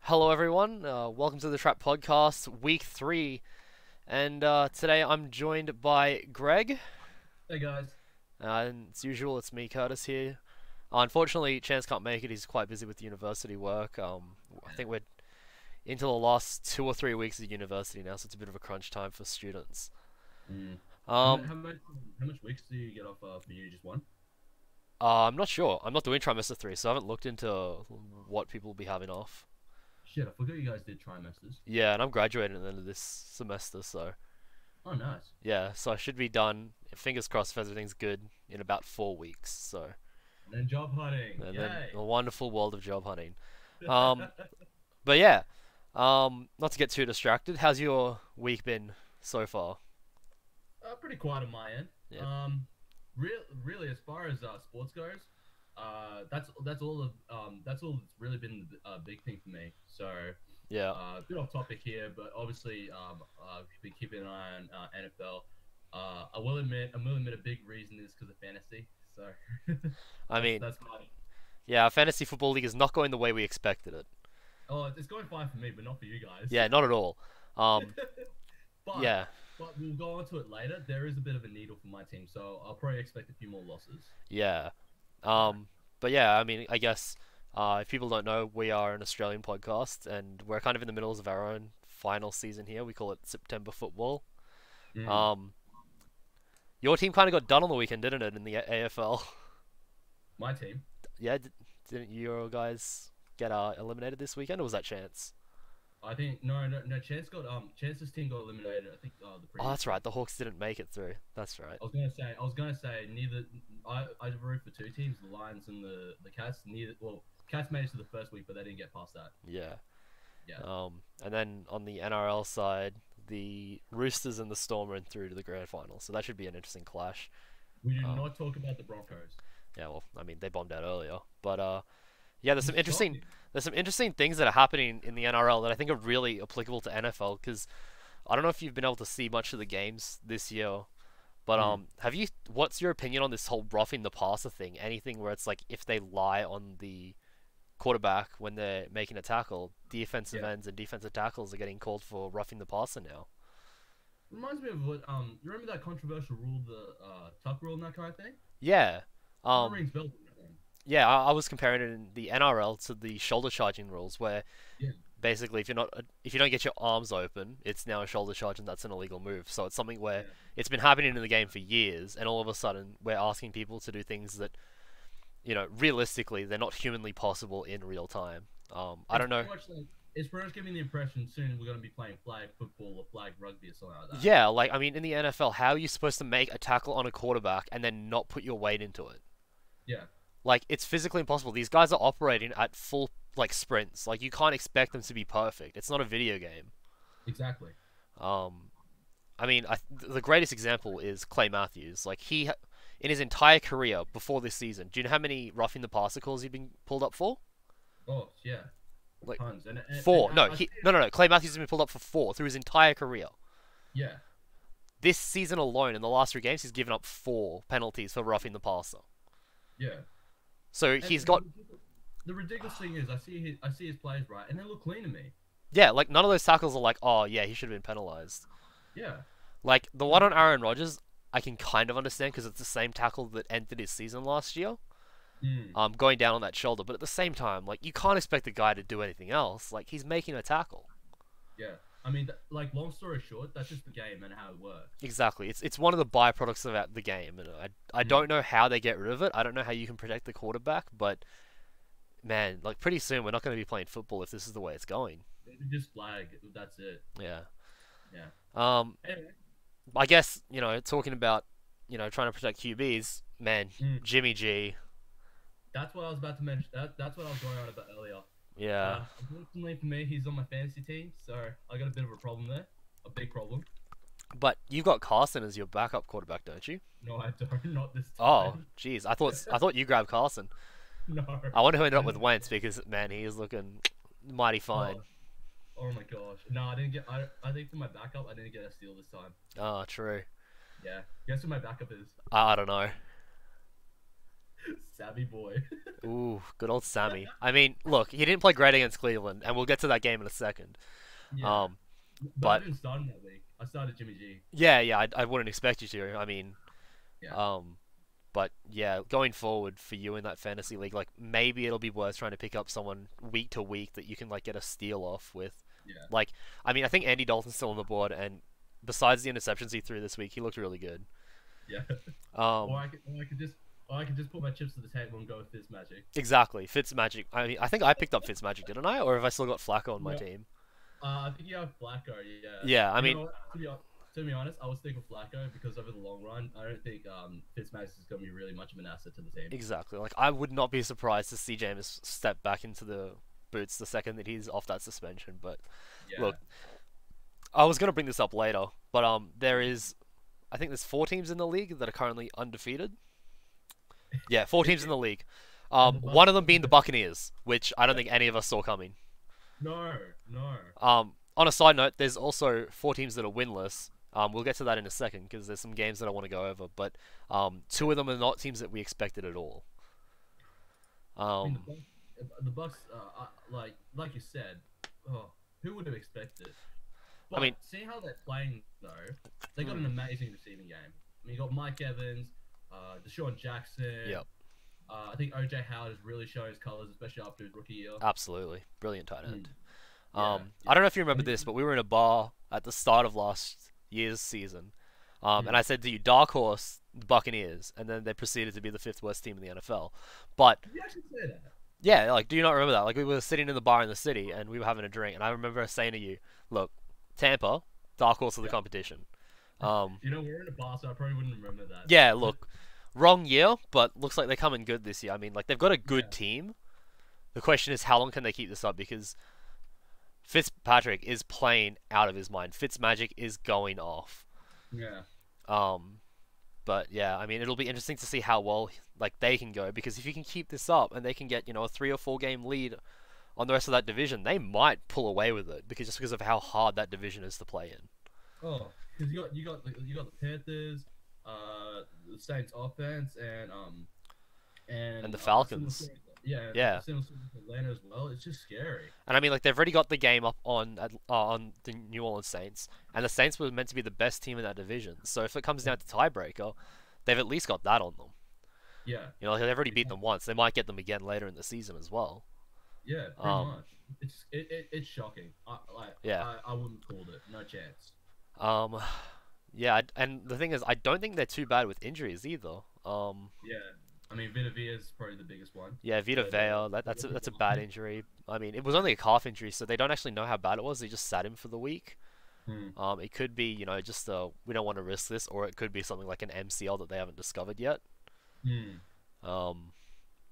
Hello, everyone. Welcome to the Trap Podcast, Week 3. And today I'm joined by Greg. Hey guys. And as usual, it's me, Curtis, here. Unfortunately, Chance can't make it. He's quite busy with university work. I think we're into the last 2 or 3 weeks of university now, so it's a bit of a crunch time for students. Mm. How, mu- Um, how much how much weeks do you get off for uni? Just one? I'm not sure. I'm not doing trimester 3, so I haven't looked into what people will be having off. Shit, I forgot you guys did trimesters. Yeah, and I'm graduating at the end of this semester, so Oh, nice. yeah, so I should be done. Fingers crossed if everything's good in about 4 weeks. So, And then job hunting. and then Yay. a wonderful world of job hunting. Um, but yeah, not to get too distracted. How's your week been so far? Pretty quiet on my end. Yeah, Really, as far as sports goes, that's all that's really been the big thing for me. So, yeah. a bit off topic here, but obviously, I've been keeping an eye on NFL. I will admit, a big reason is because of fantasy. So, I mean, that's my. yeah, our fantasy football league is not going the way we expected it. Oh, it's going fine for me, but not for you guys. Yeah, not at all. Um, but yeah, but we'll go on to it later. There is a bit of a needle for my team, so I'll probably expect a few more losses. yeah. Yeah. But yeah, I mean, I guess if people don't know, we are an Australian podcast, and we're kind of in the middle of our own final season here. We call it September Football. Mm. Um, your team kind of got done on the weekend, didn't it, in the AFL? My team. Yeah, didn't your guys get eliminated this weekend, or was that Chance? I think no. Chance's team got eliminated. I think the Oh, previous that's week. right. The Hawks didn't make it through. That's right. I was gonna say neither. I root for two teams, the Lions and the Cats. Neither. Well, Cats made it to the first week, but they didn't get past that. Yeah. Yeah. And then on the NRL side, the Roosters and the Storm went through to the grand final, so that should be an interesting clash. We do Um, not talk about the Broncos. yeah, well, I mean, they bombed out earlier, but yeah, there's You some stop interesting it. there's some interesting things that are happening in the NRL that I think are really applicable to NFL because I don't know if you've been able to see much of the games this year, but Mm. have you? What's your opinion on this whole roughing the passer thing? Anything where it's like if they lie on the quarterback when they're making a tackle, defensive Yeah. ends and defensive tackles are getting called for roughing the passer now. Reminds me of what you remember that controversial rule, the tuck rule and that kind of thing. Yeah. Kind of Um, rings bells with that one. yeah, I was comparing it in the NRL to the shoulder charging rules, where Yeah. basically if you don't get your arms open, it's now a shoulder charge and that's an illegal move. So it's something where Yeah. it's been happening in the game for years, and all of a sudden we're asking people to do things that realistically they're not humanly possible in real time. I It's don't know. pretty much like it's pretty much giving the impression soon we're gonna be playing flag football or flag rugby or something like that. Yeah, like I mean, in the NFL, how are you supposed to make a tackle on a quarterback and then not put your weight into it? Yeah. Like it's physically impossible. These guys are operating at full like sprints. Like you can't expect them to be perfect. It's not a video game. Exactly. Um, I mean, the greatest example is Clay Matthews. Like in his entire career before this season, do you know how many roughing the passer calls he's been pulled up for? Oh yeah. Like Tons. And four. No, I he see no it. no no. Clay Matthews has been pulled up for four through his entire career. Yeah. This season alone, in the last 3 games, he's given up 4 penalties for roughing the passer. Yeah. So And he's got the ridiculous thing is I see his plays right and they look clean to me. yeah, like none of those tackles are like, oh yeah, he should have been penalized. Yeah. Like the one on Aaron Rodgers, I can kind of understand because it's the same tackle that ended his season last year. Mm. Going down on that shoulder, but at the same time, like you can't expect the guy to do anything else. Like he's making a tackle. Yeah. I mean, like long story short, that's just the game and how it works. Exactly. It's one of the byproducts of the game, and I Mm. don't know how they get rid of it. I don't know how you can protect the quarterback, but man, like pretty soon we're not going to be playing football if this is the way it's going. Just flag. That's it. Yeah. Yeah. Um, Anyway. I guess talking about trying to protect QBs, man, Mm. Jimmy G. That's what I was about to mention. That's what I was going on about earlier. Yeah. Unfortunately for me, he's on my fantasy team, so I got a bit of a problem there. A big problem. But you've got Carson as your backup quarterback, don't you? No, I don't. Not this Oh, time. jeez. I thought you grabbed Carson. No. I wonder who ended up with Wentz because man, he is looking mighty fine. Oh, oh my gosh. No, I didn't get. I think for my backup, I didn't get a steal this time. Oh, true. Yeah. Guess who my backup is? I don't know. Savvy boy. Ooh, good old Sammy. I mean, look, he didn't play great against Cleveland, and we'll get to that game in a second. Yeah, Um, but I but didn't start him that week. I started Jimmy G. yeah, I wouldn't expect you to. I mean, Yeah, um, but yeah, going forward for you in that fantasy league, like maybe it'll be worth trying to pick up someone week to week that you can like get a steal off with. yeah, Like, I mean, I think Andy Dalton's still on the board, and besides the interceptions he threw this week, he looked really good. yeah. Um, Or I could just put my chips to the table and go with this magic. exactly, Fitzmagic. I mean, I think I picked up Fitzmagic, didn't I? Or have I still got Flacco on my No, team? I think you have Flacco. Yeah. Yeah, I You mean, know what? To be honest, I was thinking Flacco because over the long run, I don't think Fitzmagic is going to be really much of an asset to the team. exactly. Like, I would not be surprised to see Jameis step back into the boots the second that he's off that suspension. But Yeah. look, I was gonna bring this up later, but there is, I think there's 4 teams in the league that are currently undefeated. Yeah, 4 teams in the league. And the One of them Bucks. being the Buccaneers, which I don't think any of us saw coming. No, no. On a side note, there's also 4 teams that are winless. We'll get to that in a second because there's some games that I want to go over, but 2 of them are not teams that we expected at all. I mean, Um, the Bucks, like you said, oh, who would have expected? I But mean, see how they're playing though. They got an amazing receiving game. I mean, you got Mike Evans, Deshaun Jackson. Yep. I think OJ Howard is really showing his colors, especially after his rookie year. absolutely brilliant tight end. Yeah, I don't know if you yeah. remember this, but we were in a bar at the start of last year's season, and Mhm. I said to you, dark horse, the Buccaneers, and then they proceeded to be the 5th worst team in the NFL. But Did you actually say that? yeah, like, do you not remember that? Like, we were sitting in the bar in the city, and we were having a drink, and I remember saying to you, look, Tampa, dark horse of the Yeah. competition. Um, You know, we're in a bar, so I probably wouldn't remember that. yeah, look, wrong year, but looks like they're coming good this year. I mean, like, they've got a good Yeah. team. The question is, how long can they keep this up? Because Fitzpatrick is playing out of his mind. Fitzmagic is going off. Yeah. Um, but yeah, I mean, it'll be interesting to see how well like they can go because if you can keep this up and they can get a 3 or 4 game lead on the rest of that division, they might pull away with it because of how hard that division is to play in. Oh, because you got the Panthers, the Saints offense, And the Seattle Falcons. Seahawks, yeah, Yeah. Seattle Seahawks, Atlanta as well. It's just scary. And I mean, like they've already got the game up on the New Orleans Saints, and the Saints were meant to be the best team in that division. So if it comes down to tiebreaker, they've at least got that on them. Yeah, Like they've already beat them once. They might get them again later in the season as well. yeah, pretty Um, much. It's shocking. Yeah. I wouldn't call it. No chance. Um, yeah, and the thing is, I don't think they're too bad with injuries either. Yeah, I mean Vita Vea is probably the biggest one. Yeah, Vita But, Vea, that's a bad injury. I mean, it was only a calf injury, so they don't actually know how bad it was. They just sat him for the week. Hmm. It could be, just we don't want to risk this, or it could be something like an MCL that they haven't discovered yet. Hmm.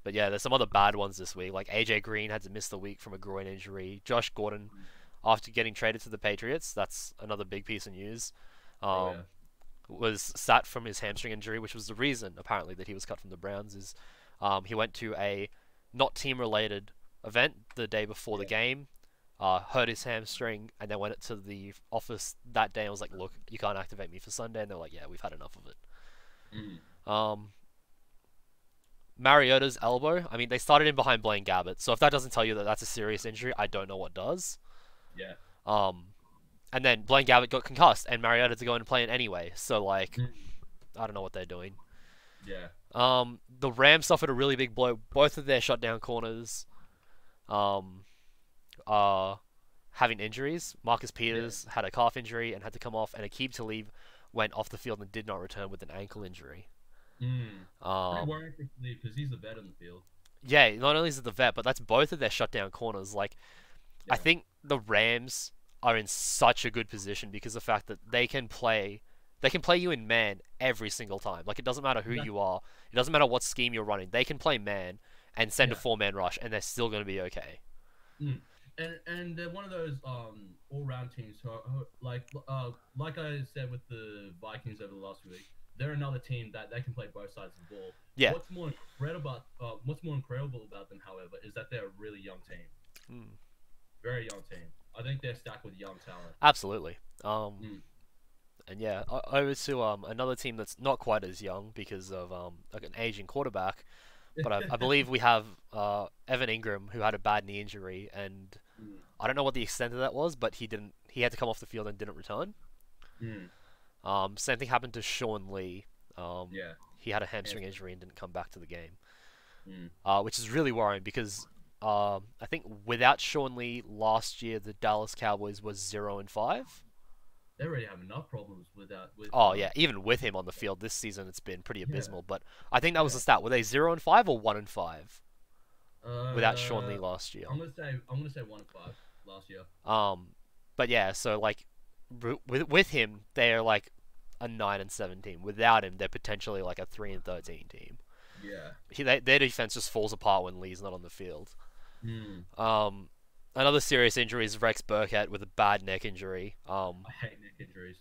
But yeah, there's some other bad ones this week. Like AJ Green had to miss the week from a groin injury. Josh Gordon, after getting traded to the Patriots, that's another big piece of news. Oh, yeah. Was sat from his hamstring injury, which was the reason apparently that he was cut from the Browns. Is he went to a not team related event the day before the Yeah. game, hurt his hamstring, and then went to the office that day and was like, "Look, you can't activate me for Sunday." And they're like, "Yeah, we've had enough of it." Hmm. Mariota's elbow. I mean, they started him behind Blaine Gabbert, so if that doesn't tell you that that's a serious injury, I don't know what does. Yeah. And then Blaine Gabbert got concussed, and Mariota had to go in and play it anyway. So like, Hmm. I don't know what they're doing. Yeah. The Rams suffered a really big blow. Both of their shutdown corners, are having injuries. Marcus Peters had a calf injury and had to come off, and Aqib Talib went off the field and did not return with an ankle injury. Hmm. Pretty Um, worrying for Lee because he's the vet on the field. yeah, not only is it the vet, but that's both of their shutdown corners. Like, I Yeah. think the Rams are in such a good position because of the fact that they can play you in man every single time. Like, it doesn't matter who you are, it doesn't matter what scheme you're running. They can play man and send a Yeah. 4-man rush, and they're still going to be okay. And they're one of those all round teams who like I said with the Vikings over the last week, they're another team that they can play both sides of the ball. Yeah. What's more incredible about them, however, is that they're a really young team, Mm, very young team. I think they're stacked with young talent. absolutely. Mm. And yeah, over to another team that's not quite as young because of like an aging quarterback, but I believe we have Evan Ingram who had a bad knee injury, and Mm, I don't know what the extent of that was, but he didn't. He had to come off the field and didn't return. mm, Same thing happened to Sean Lee. yeah. He had a hamstring Hamstring. injury and didn't come back to the game, Mm, which is really worrying because I think without Sean Lee last year, the Dallas Cowboys was 0-5. they already have enough problems without with. Oh yeah, even with him on the field this season, it's been pretty Yeah. abysmal. But I think that was Yeah. the stat. Were they 0-5 or 1-5 without Sean Lee Uh, last year? I'm gonna say 1-5 last year. But yeah, so like with him, they're like a 9-17. Without him, they're potentially like a 3-13 team. Yeah. Their defense just falls apart when Lee's not on the field. Mm, Um, Another serious injury is Rex Burkhead with a bad neck injury. I hate neck injuries.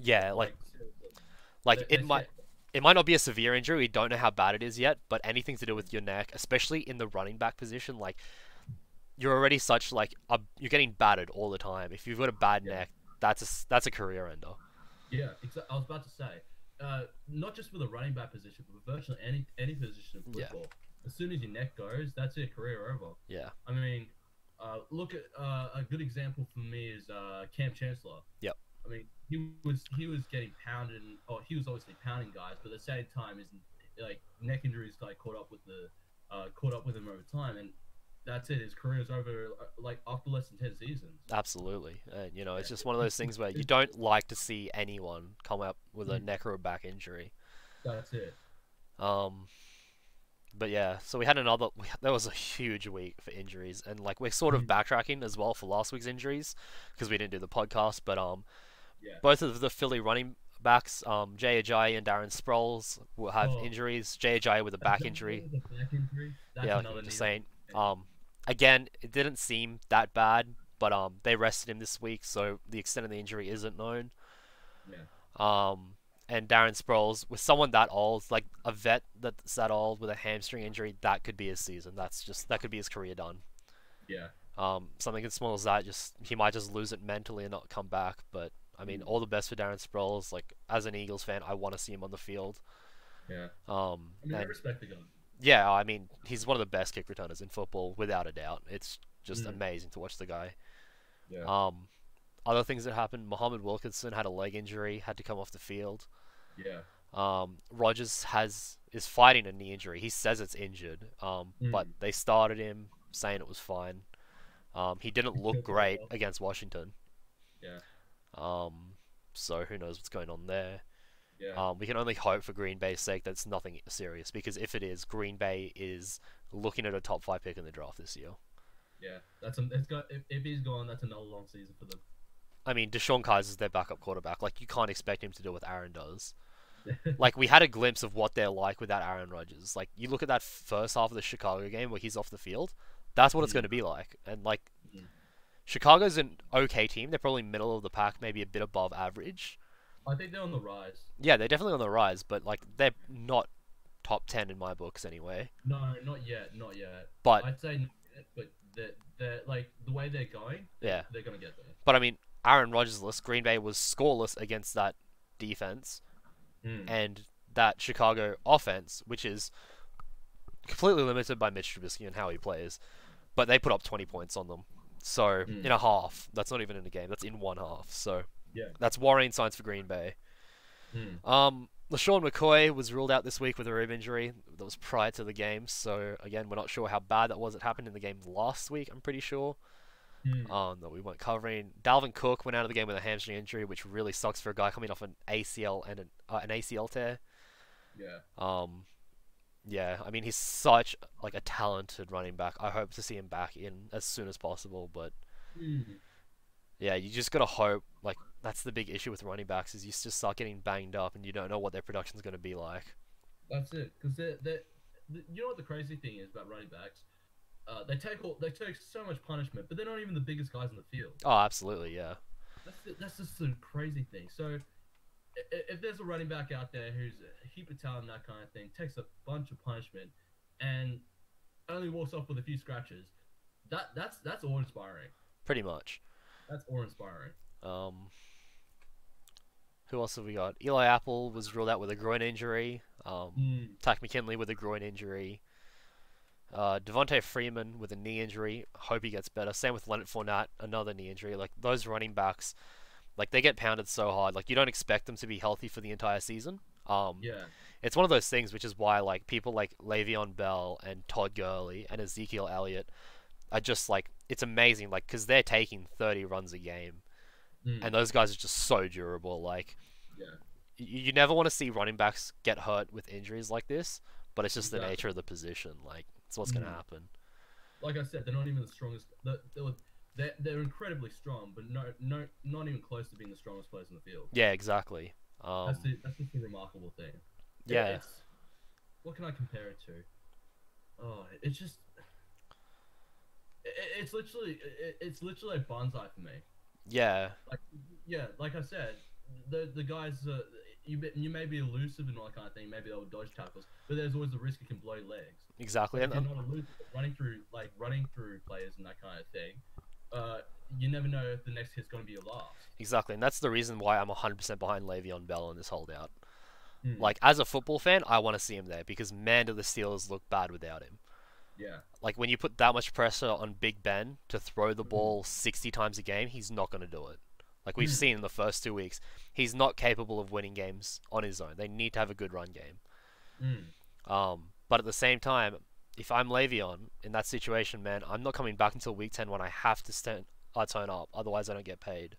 Yeah, Seriously. like They it might say, it might not be a severe injury. We don't know how bad it is yet, but anything to do with your neck, especially in the running back position, like you're already such like you're getting battered all the time. If you've got a bad yeah. neck, that's a career ender. Yeah, I was about to say, not just for the running back position, but virtually any position in Yeah, football. As soon as your neck goes, that's it, career over. yeah, I mean, look at a good example for me is Cam Chancellor. yep, I mean, he was getting pounded, or he was obviously pounding guys, but at the same time, his like neck injuries like caught up with him over time, and that's it. His career is over like after less than 10 seasons. absolutely. And it's Yeah, just one of those things where you don't like to see anyone come up with a Mm, neck or a back injury. that's it. Um, but yeah, so there was a huge week for injuries, and like we're sort of Mm, backtracking as well for last week's injuries because we didn't do the podcast. But yeah. both of the Philly running backs, Jay Ajayi and Darren Sproles, will have Oh, injuries. Jay Ajayi with a back That injury. was a back injury. That's Yeah, like another I'm just knee. saying. Again, it didn't seem that bad, but they rested him this week, so the extent of the injury isn't known. Yeah, Um, and Darren Sproles, with someone that old, like a vet that's that old with a hamstring injury, that could be his season. That could be his career done. yeah. Something as small as that, just he might just lose it mentally and not come back. But I mean, Mm, all the best for Darren Sproles. Like as an Eagles fan, I want to see him on the field. yeah. I mean, I And respect the guy. yeah, I mean, he's one of the best kick returners in football, without a doubt. It's just Mm, amazing to watch the guy. yeah, Um, Other things that happened: Muhammad Wilkinson had a leg injury, had to come off the field. yeah. Rogers is fighting a knee injury. He says it's injured, but Mm. they started him saying it was fine. He didn't He look still played great well. against Washington. Yeah, So who knows what's going on there. yeah, We can only hope for Green Bay's sake that it's nothing serious, because if it is, Green Bay is looking at a top 5 pick in the draft this year. yeah. It's got if he's gone, that's another long season for them. I mean, DeShone Kaiser's their backup quarterback. Like, you can't expect him to do what Aaron does. Like, we had a glimpse of what they're like without Aaron Rodgers. Like, you look at that first half of the Chicago game where he's off the field, that's what it's going Mm, to be like. And, like, mm. Chicago's an okay team. They're probably middle of the pack, maybe a bit above average. I think they're on the rise. Yeah, they're definitely on the rise, but, like, they're not top 10 in my books anyway. No, not yet, not yet. But, I'd say not yet, but they're like the way they're going, yeah. they're gonna get there. But, I mean, Aaron Rodgers-less, Green Bay was scoreless against that defense. Mm, And that Chicago offense, which is completely limited by Mitch Trubisky and how he plays, but they put up 20 points on them. So mm, in a half, that's not even in a game. That's in one half. So yeah. that's worrying signs for Green Bay. Mm, LaShawn McCoy was ruled out this week with a rib injury. That was prior to the game. So again, we're not sure how bad that was. It happened in the game last week, I'm pretty sure. mm, That we weren't covering. Dalvin Cook went out of the game with a hamstring injury, which really sucks for a guy coming off an ACL and an ACL tear. yeah. Yeah, I mean he's such like a talented running back. I hope to see him back in as soon as possible. But Mm, yeah, you just gotta hope. Like that's the big issue with running backs is you just start getting banged up and you don't know what their production's gonna be like. that's it. Because you know what the crazy thing is about running backs? They take so much punishment, but they're not even the biggest guys in the field. Oh, absolutely, yeah, That's just the crazy thing. So if there's a running back out there who's a heap of talent, that kind of thing, takes a bunch of punishment, and only walks off with a few scratches, that's awe inspiring. pretty much. That's awe inspiring. Um, who else have we got? Eli Apple was ruled out with a groin injury. Mm, Tack McKinley with a groin injury. Devontae Freeman with a knee injury. Hope he gets better. Same with Leonard Fournette, another knee injury. Like those running backs, like they get pounded so hard. Like you don't expect them to be healthy for the entire season. Yeah. It's one of those things, which is why like people like Le'Veon Bell and Todd Gurley and Ezekiel Elliott are just like it's amazing. Like because they're taking 30 runs a game, and those guys are just so durable. Like Yeah. you never want to see running backs get hurt with injuries like this, but it's just the Exactly. nature of the position. Like it's what's gonna happen. Like I said, they're not even the strongest. They're incredibly strong, but not even close to being the strongest players in the field. Yeah, exactly. That's just a remarkable thing. Yeah, It's what can I compare it to? Oh, it's just it's literally a bonsai for me. yeah, Like yeah, like I said, the guys you may be elusive and all that kind of thing. Maybe they'll dodge tackles, but there's always the risk it can blow your legs. exactly. But And if you're not elusive, running through players and that kind of thing, you never know if the next hit's going to be your last. exactly, and that's the reason why I'm 100% behind Le'Veon Bell in this holdout. Mm. Like as a football fan, I want to see him there because man, do the Steelers look bad without him. Yeah. Like when you put that much pressure on Big Ben to throw the ball 60 times a game, he's not going to do it. Like we've seen in the first 2 weeks, he's not capable of winning games on his own. They need to have a good run game. But at the same time, if I'm Le'Veon in that situation, man, I'm not coming back until week 10 when I have to turn up. Otherwise, I don't get paid.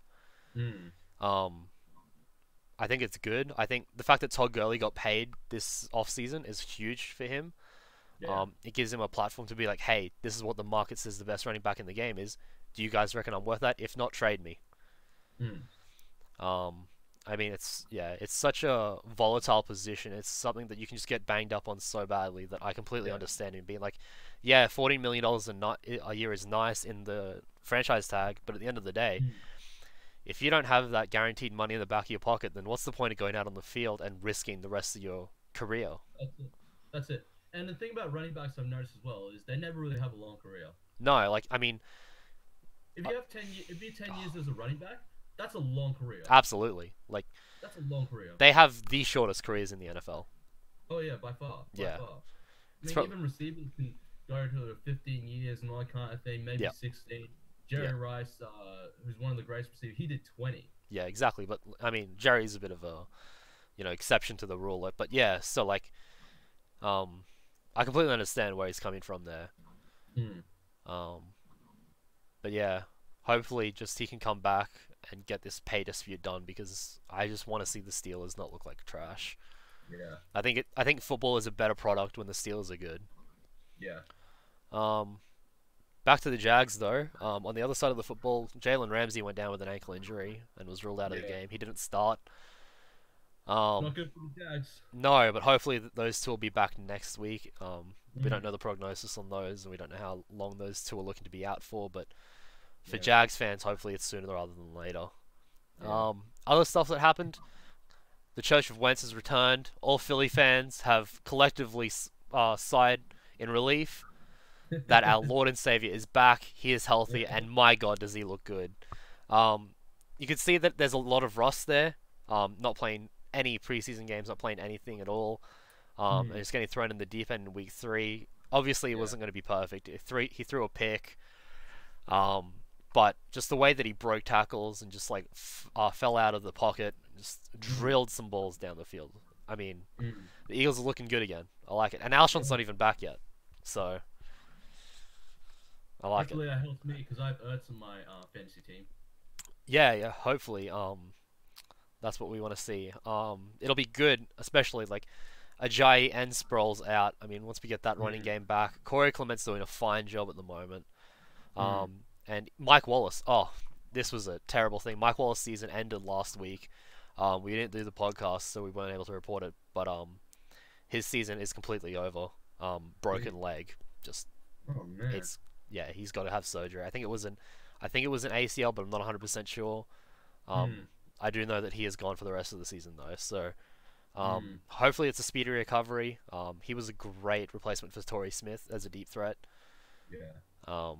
I think it's good. I think the fact that Todd Gurley got paid this offseason is huge for him. Yeah. It gives him a platform to be like, hey, this is what the market says the best running back in the game is. Do you guys reckon I'm worth that? If not, trade me. I mean, it's such a volatile position. It's something that you can just get banged up on so badly that I completely understand him being like, yeah, $14 million a year is nice in the franchise tag, but at the end of the day, if you don't have that guaranteed money in the back of your pocket, then what's the point of going out on the field and risking the rest of your career? That's it. And the thing about running backs I've noticed as well is they never really have a long career. No, like I mean, if you have if you're 10 years as a running back, that's a long career. absolutely. Like That's a long career. they have the shortest careers in the NFL. Oh yeah, by far. Yeah. I mean, even receivers can go to 15 years and all that kind of thing, maybe 16. Jerry Rice, who's one of the greatest receivers, he did 20. Yeah, exactly. But I mean, Jerry's a bit of a, exception to the rule. But yeah, so like, I completely understand where he's coming from there. But yeah, hopefully, just he can come back and get this pay dispute done because I just want to see the Steelers not look like trash. Yeah. I think football is a better product when the Steelers are good. Yeah. Back to the Jags though. On the other side of the football, Jalen Ramsey went down with an ankle injury and was ruled out of the game. He didn't start. Not good for the Jags. No, but hopefully those two will be back next week. We don't know the prognosis on those, and we don't know how long those two are looking to be out for. But for Jags fans, hopefully it's sooner rather than later. Other stuff that happened: the Church of Wentz has returned. All Philly fans have collectively sighed in relief that our Lord and Savior is back. He is healthy, and my God, does he look good. You can see that there's a lot of rust there. Not playing any preseason games, not playing anything at all. And just getting thrown in the deep end in week 3. Obviously, it wasn't going to be perfect. He threw a pick. But just the way that he broke tackles and just like fell out of the pocket, just drilled some balls down the field. I mean, the Eagles are looking good again. I like it. And Alshon's not even back yet. So, I like Hopefully that helps me because I've Ertz on my fantasy team. Yeah, hopefully. That's what we want to see. It'll be good, especially like Ajayi and Sproles out. I mean, once we get that running game back, Corey Clement's doing a fine job at the moment. And Mike Wallace. Oh, this was a terrible thing. Mike Wallace season ended last week. We didn't do the podcast, so we weren't able to report it. But his season is completely over. Broken leg. Just Oh man. he's got to have surgery. I think it was an ACL, but I'm not 100% sure. I do know that he is gone for the rest of the season though. So hopefully it's a speedy recovery. He was a great replacement for Torrey Smith as a deep threat. Yeah.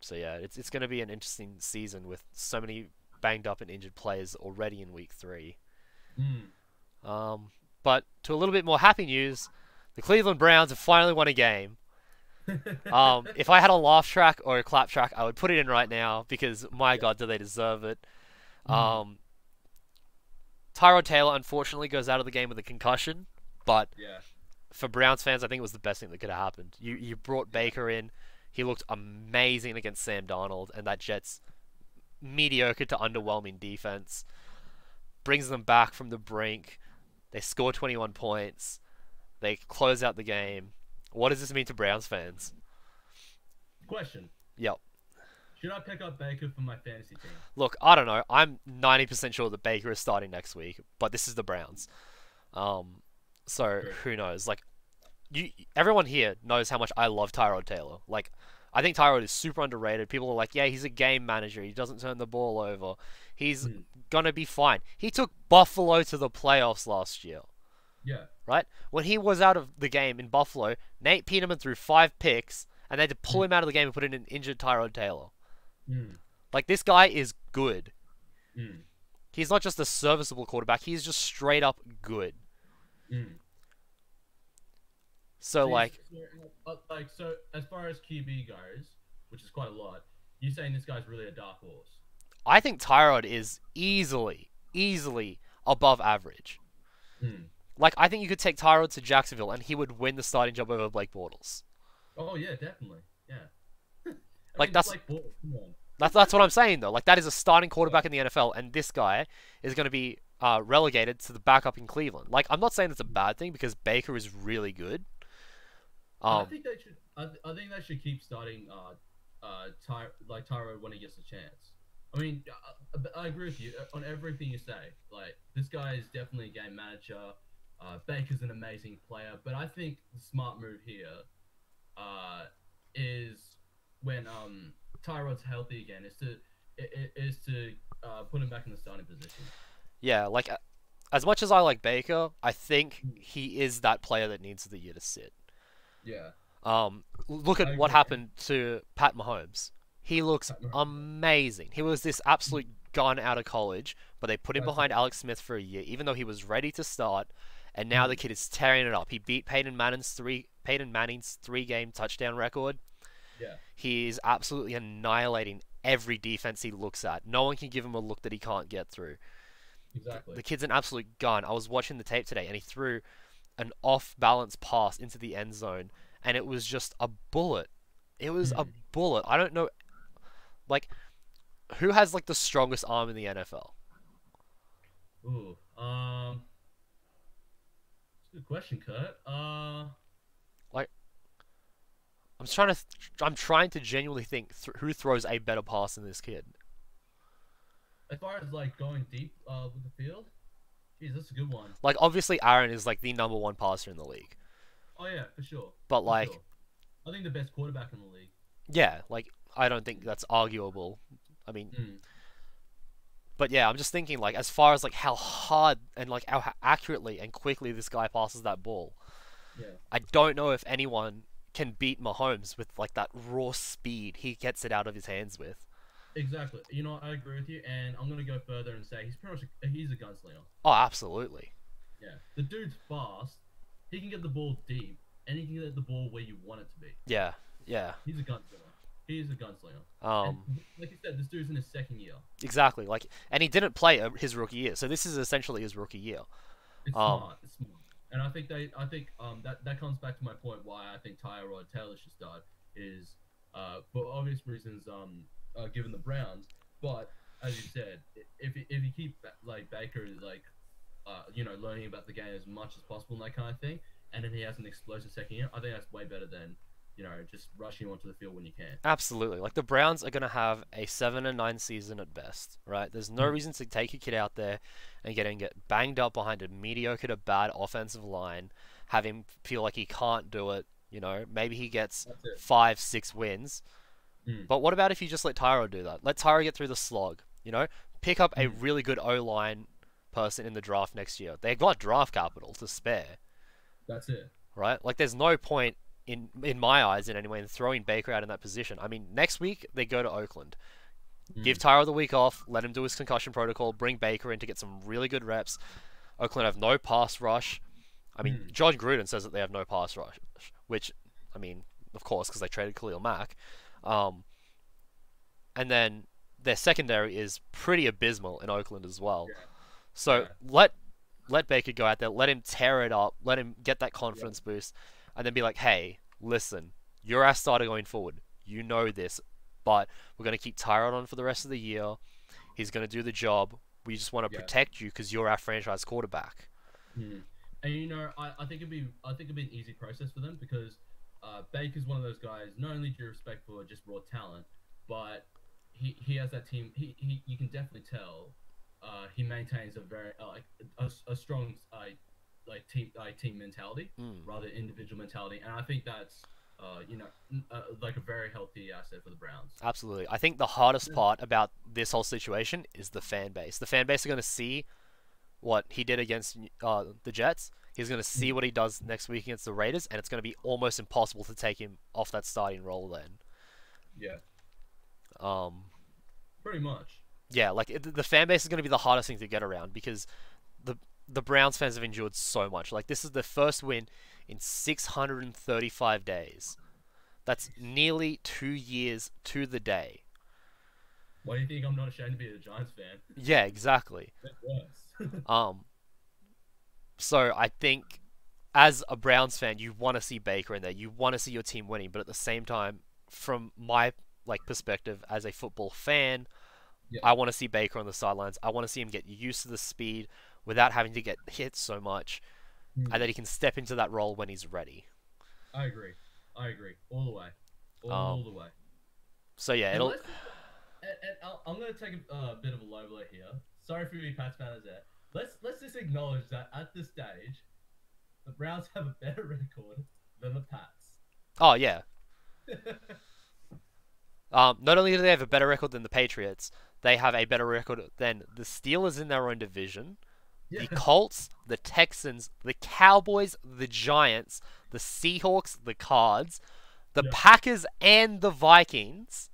So yeah, it's going to be an interesting season with so many banged up and injured players already in week 3. But to a little bit more happy news, The Cleveland Browns have finally won a game. If I had a laugh track or a clap track, I would put it in right now because my God, do they deserve it? Tyrod Taylor unfortunately goes out of the game with a concussion, but Yeah. for Browns fans, I think it was the best thing that could have happened. You brought Baker in. He looked amazing against Sam Darnold, and that Jets mediocre to underwhelming defense brings them back from the brink. They score 21 points. They close out the game. What does this mean to Browns fans? Question: Yep. should I pick up Baker for my fantasy team? Look, I don't know. I'm 90% sure that Baker is starting next week, but this is the Browns. So who knows? Like, everyone here knows how much I love Tyrod Taylor. Like, I think Tyrod is super underrated. People are like, yeah, he's a game manager. He doesn't turn the ball over. He's gonna be fine. He took Buffalo to the playoffs last year. Yeah. Right? When he was out of the game in Buffalo, Nate Peterman threw 5 picks, and they had to pull him out of the game and put in an injured Tyrod Taylor. Like, this guy is good. He's not just a serviceable quarterback. He's just straight up good. So, so as far as QB goes, which is quite a lot, you're saying this guy's really a dark horse. I think Tyrod is easily above average. Like, I think you could take Tyrod to Jacksonville and he would win the starting job over Blake Bortles. Oh yeah, definitely. Yeah. Like, that's Blake Bortles. Come on. That's what I'm saying though. Like, that is a starting quarterback in the NFL, and this guy is going to be relegated to the backup in Cleveland. Like, I'm not saying that's a bad thing because Baker is really good. I think they should. I think they should keep starting Tyrod when he gets a chance. I mean, I agree with you on everything you say. Like, this guy is definitely a game manager. Baker's an amazing player, but I think the smart move here is when Tyrod's healthy again is to put him back in the starting position. Yeah, like, as much as I like Baker, I think he is that player that needs the year to sit. Yeah. Look at what happened to Pat Mahomes. He looks amazing. He was this absolute gun out of college, but they put him behind Alex Smith for a year, even though he was ready to start, and now the kid is tearing it up. He beat Peyton Manning's 3-game touchdown record. Yeah. He is absolutely annihilating every defense he looks at. No one can give him a look that he can't get through. Exactly. The kid's an absolute gun. I was watching the tape today, and he threw an off-balance pass into the end zone, and it was just a bullet. It was a bullet. I don't know, like, who has, like, the strongest arm in the NFL? Ooh, that's a good question, Kurt. Like, I'm trying to genuinely think who throws a better pass than this kid. As far as, like, going deep with the field, geez, that's a good one. Like, obviously, Aaron is, like, the #1 passer in the league. Oh yeah, for sure. But, like, I think the best quarterback in the league. Yeah, like, I don't think that's arguable. I mean, but yeah, I'm just thinking, like, as far as, like, how hard and, like, how accurately and quickly this guy passes that ball. Yeah. I don't know if anyone can beat Mahomes with, like, that raw speed he gets it out of his hands with. Exactly. You know, I agree with you, and I'm gonna go further and say he's pretty much he's a gunslinger. Oh, absolutely. Yeah. The dude's fast. He can get the ball deep, and he can get the ball where you want it to be. Yeah, yeah. He's a gunslinger. He's a gunslinger. Um, and like you said, this dude's in his second year. Exactly. Like, and he didn't play his rookie year, so this is essentially his rookie year. It's smart. It's smart. And I think that comes back to my point why I think Tyrod Taylor should start is for obvious reasons given the Browns, but as you said, if you keep like Baker like learning about the game as much as possible and that kind of thing, and then he has an explosive second year, I think that's way better than just rushing onto the field when you can. Absolutely. Like, the Browns are going to have a 7-9 season at best, right? There's no reason to take a kid out there and get banged up behind a mediocre to bad offensive line, have him feel like he can't do it, maybe he gets 5-6 wins. But what about if you just let Tyrod do that? Let Tyrod get through the slog, pick up a really good O-line person in the draft next year. They got draft capital to spare. That's it. Right? Like, there's no point in my eyes, in any way, in throwing Baker out in that position. I mean, next week they go to Oakland. Give Tyrod the week off, let him do his concussion protocol, bring Baker in to get some really good reps. Oakland have no pass rush. I mean, John Gruden says that they have no pass rush, which, I mean, of course, because they traded Khalil Mack. Um, and then their secondary is pretty abysmal in Oakland as well. Yeah. So Yeah. let Baker go out there, let him tear it up, let him get that Yeah. confidence boost, and then be like, hey, listen, you're our starter going forward. You know this, but we're going to keep Tyrod on for the rest of the year. He's going to do the job. We just want to Yeah. protect you because you're our franchise quarterback. Mm. And I think it'd be an easy process for them because Baker's one of those guys. Not only do you respect for just raw talent, but he has that team. He you can definitely tell. He maintains a very a strong team mentality Mm. rather than individual mentality, and I think that's like a very healthy asset for the Browns. Absolutely. I think the hardest part about this whole situation is the fan base. The fan base are going to see what he did against the Jets. He's going to see what he does next week against the Raiders, and it's going to be almost impossible to take him off that starting role then. Yeah, Um, pretty much. yeah, like the fan base is going to be the hardest thing to get around because the the Browns fans have endured so much. Like this is the first win in 635 days. That's nearly 2 years to the day. Why do you think I'm not ashamed to be a Giants fan? Yeah, exactly. That's worse. Um, so I think as a Browns fan, you want to see Baker in there. You want to see your team winning, but at the same time, from my like perspective as a football fan, Yeah. I want to see Baker on the sidelines. I want to see him get used to the speed without having to get hit so much, and that he can step into that role when he's ready. I agree. I agree. All the way. All Um, the way. So yeah, And it'll. I'm going to take a bit of a low blow here. Sorry for you Pats fans there. Let's just acknowledge that at this stage, the Browns have a better record than the Pats. Oh yeah. Not only do they have a better record than the Patriots, they have a better record than the Steelers in their own division, Yeah. the Colts, the Texans, the Cowboys, the Giants, the Seahawks, the Cards, the Yeah. Packers, and the Vikings,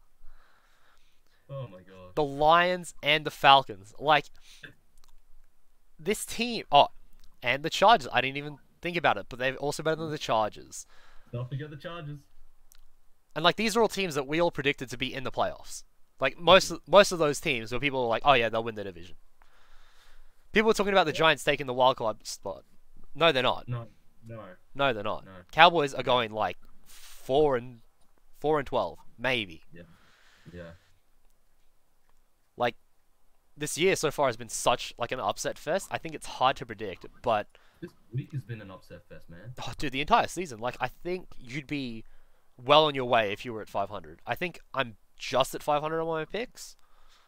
Oh my god. the Lions, and the Falcons. Like, this team. Oh, and the Chargers. I didn't even think about it, but they're also better than the Chargers. Don't forget the Chargers. And like these are all teams that we all predicted to be in the playoffs. Like most of those teams where people were like, oh yeah, they'll win the division. People were talking about the Giants taking the wild card spot. No, they're not. No. No. No, they're not. No. Cowboys are going like 4-12, maybe. Yeah. Like this year so far has been such like an upset fest. I think it's hard to predict, but This week has been an upset fest, man. oh, dude, the entire season, like I think you'd be well on your way if you were at 500. I think I'm just at 500 on my picks.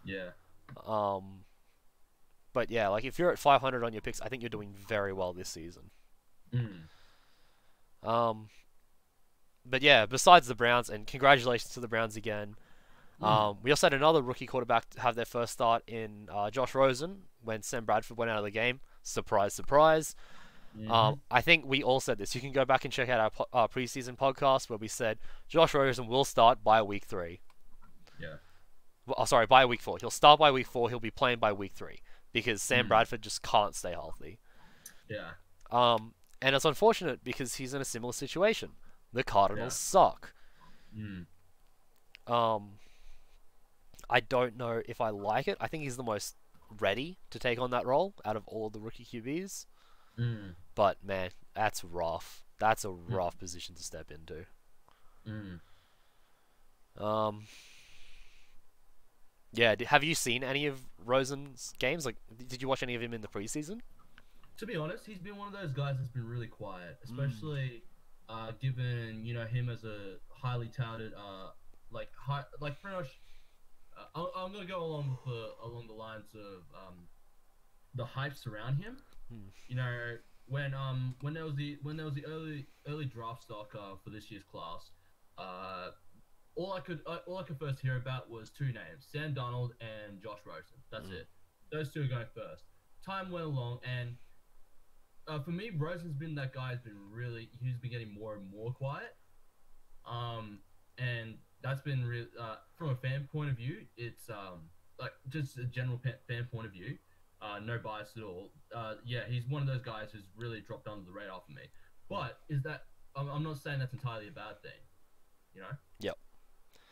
Yeah. But yeah, like if you're at 500 on your picks, I think you're doing very well this season. Mm. But yeah, besides the Browns, and congratulations to the Browns again. We also had another rookie quarterback to have their first start in Josh Rosen when Sam Bradford went out of the game. Surprise, surprise. I think we all said this. You can go back and check out our preseason podcast where we said Josh Rosen will start by week 3. Yeah. Well, sorry, by week 4. He'll start by week 4. He'll be playing by week 3 because Sam Bradford just can't stay healthy. Yeah. And it's unfortunate because he's in a similar situation. The Cardinals suck. Mm. I don't know if I like it. I think he's the most ready to take on that role out of all of the rookie QBs. Mm. But man, that's rough. That's a rough position to step into. Mm. Yeah. Have you seen any of Rosen's games? Like, did you watch any of him in the preseason? To be honest, he's been one of those guys that's been really quiet, especially given him as a highly touted, like pretty much. I'm gonna go along the lines of the hype surround him. You know, when there was the early draft stock for this year's class, all I could first hear about was 2 names: Sam Darnold and Josh Rosen. That's it. Those 2 are going first. Time went along, and for me, Rosen's been that guy he's been getting more and more quiet. And that's been from a fan point of view, it's like just a general fan point of view. no bias at all. Yeah, he's one of those guys who's really dropped under the radar for me. But is that I'm not saying that's entirely a bad thing, you know? Yep.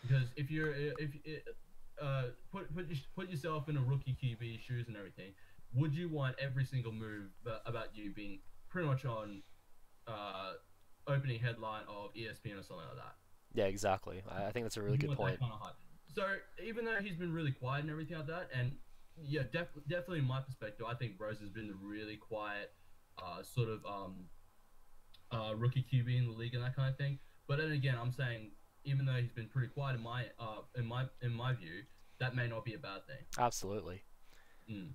Because if you're if put yourself in a rookie QB shoes and everything, would you want every single move about you being pretty much on uh, opening headline of ESPN or something like that? Yeah, exactly. I think that's a really You good want point. that kind of hype. So even though he's been really quiet and everything like that, and yeah, definitely in my perspective, I think Rose has been the really quiet sort of rookie QB in the league and that kind of thing. But then again, I'm saying even though he's been pretty quiet in my view, that may not be a bad thing. Absolutely. Mm.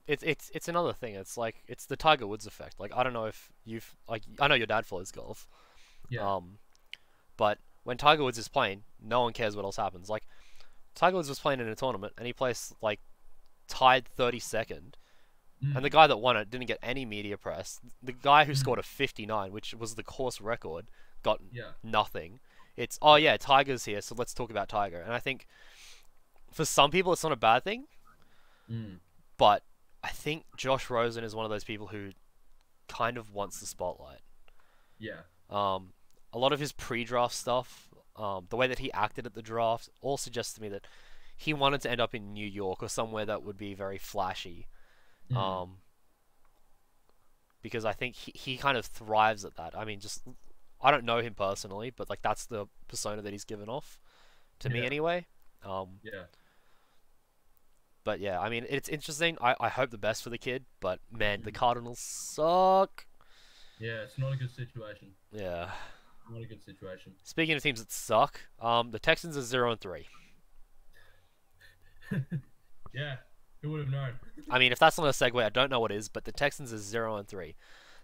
It's another thing. It's like it's the Tiger Woods effect. Like I don't know if you've like I know your dad follows golf. Yeah. Um, but when Tiger Woods is playing, no one cares what else happens. Like Tiger Woods was playing in a tournament and he placed like tied 32nd, and the Mm. guy that won it didn't get any media press. The guy who Mm. scored a 59, which was the course record, got Yeah. nothing. It's oh Yeah. yeah, Tiger's here, so let's talk about Tiger. And I think for some people it's not a bad thing, Mm. but I think Josh Rosen is one of those people who kind of wants the spotlight. Yeah. Um, a lot of his pre-draft stuff, the way that he acted at the draft, all suggests to me that he wanted to end up in New York or somewhere that would be very flashy. Mm. Um, because I think he kind of thrives at that. I mean, just I don't know him personally, but like that's the persona that he's given off to me Yeah. anyway. Um, Yeah. but yeah, I mean, it's interesting. I hope the best for the kid, but man, the Mm. Cardinals suck. Yeah. It's not a good situation. Yeah. Not a good situation. Speaking of teams that suck, the Texans are 0-3. Yeah. Who would have known? I mean, if that's not a segue, I don't know what is. But the Texans are 0-3.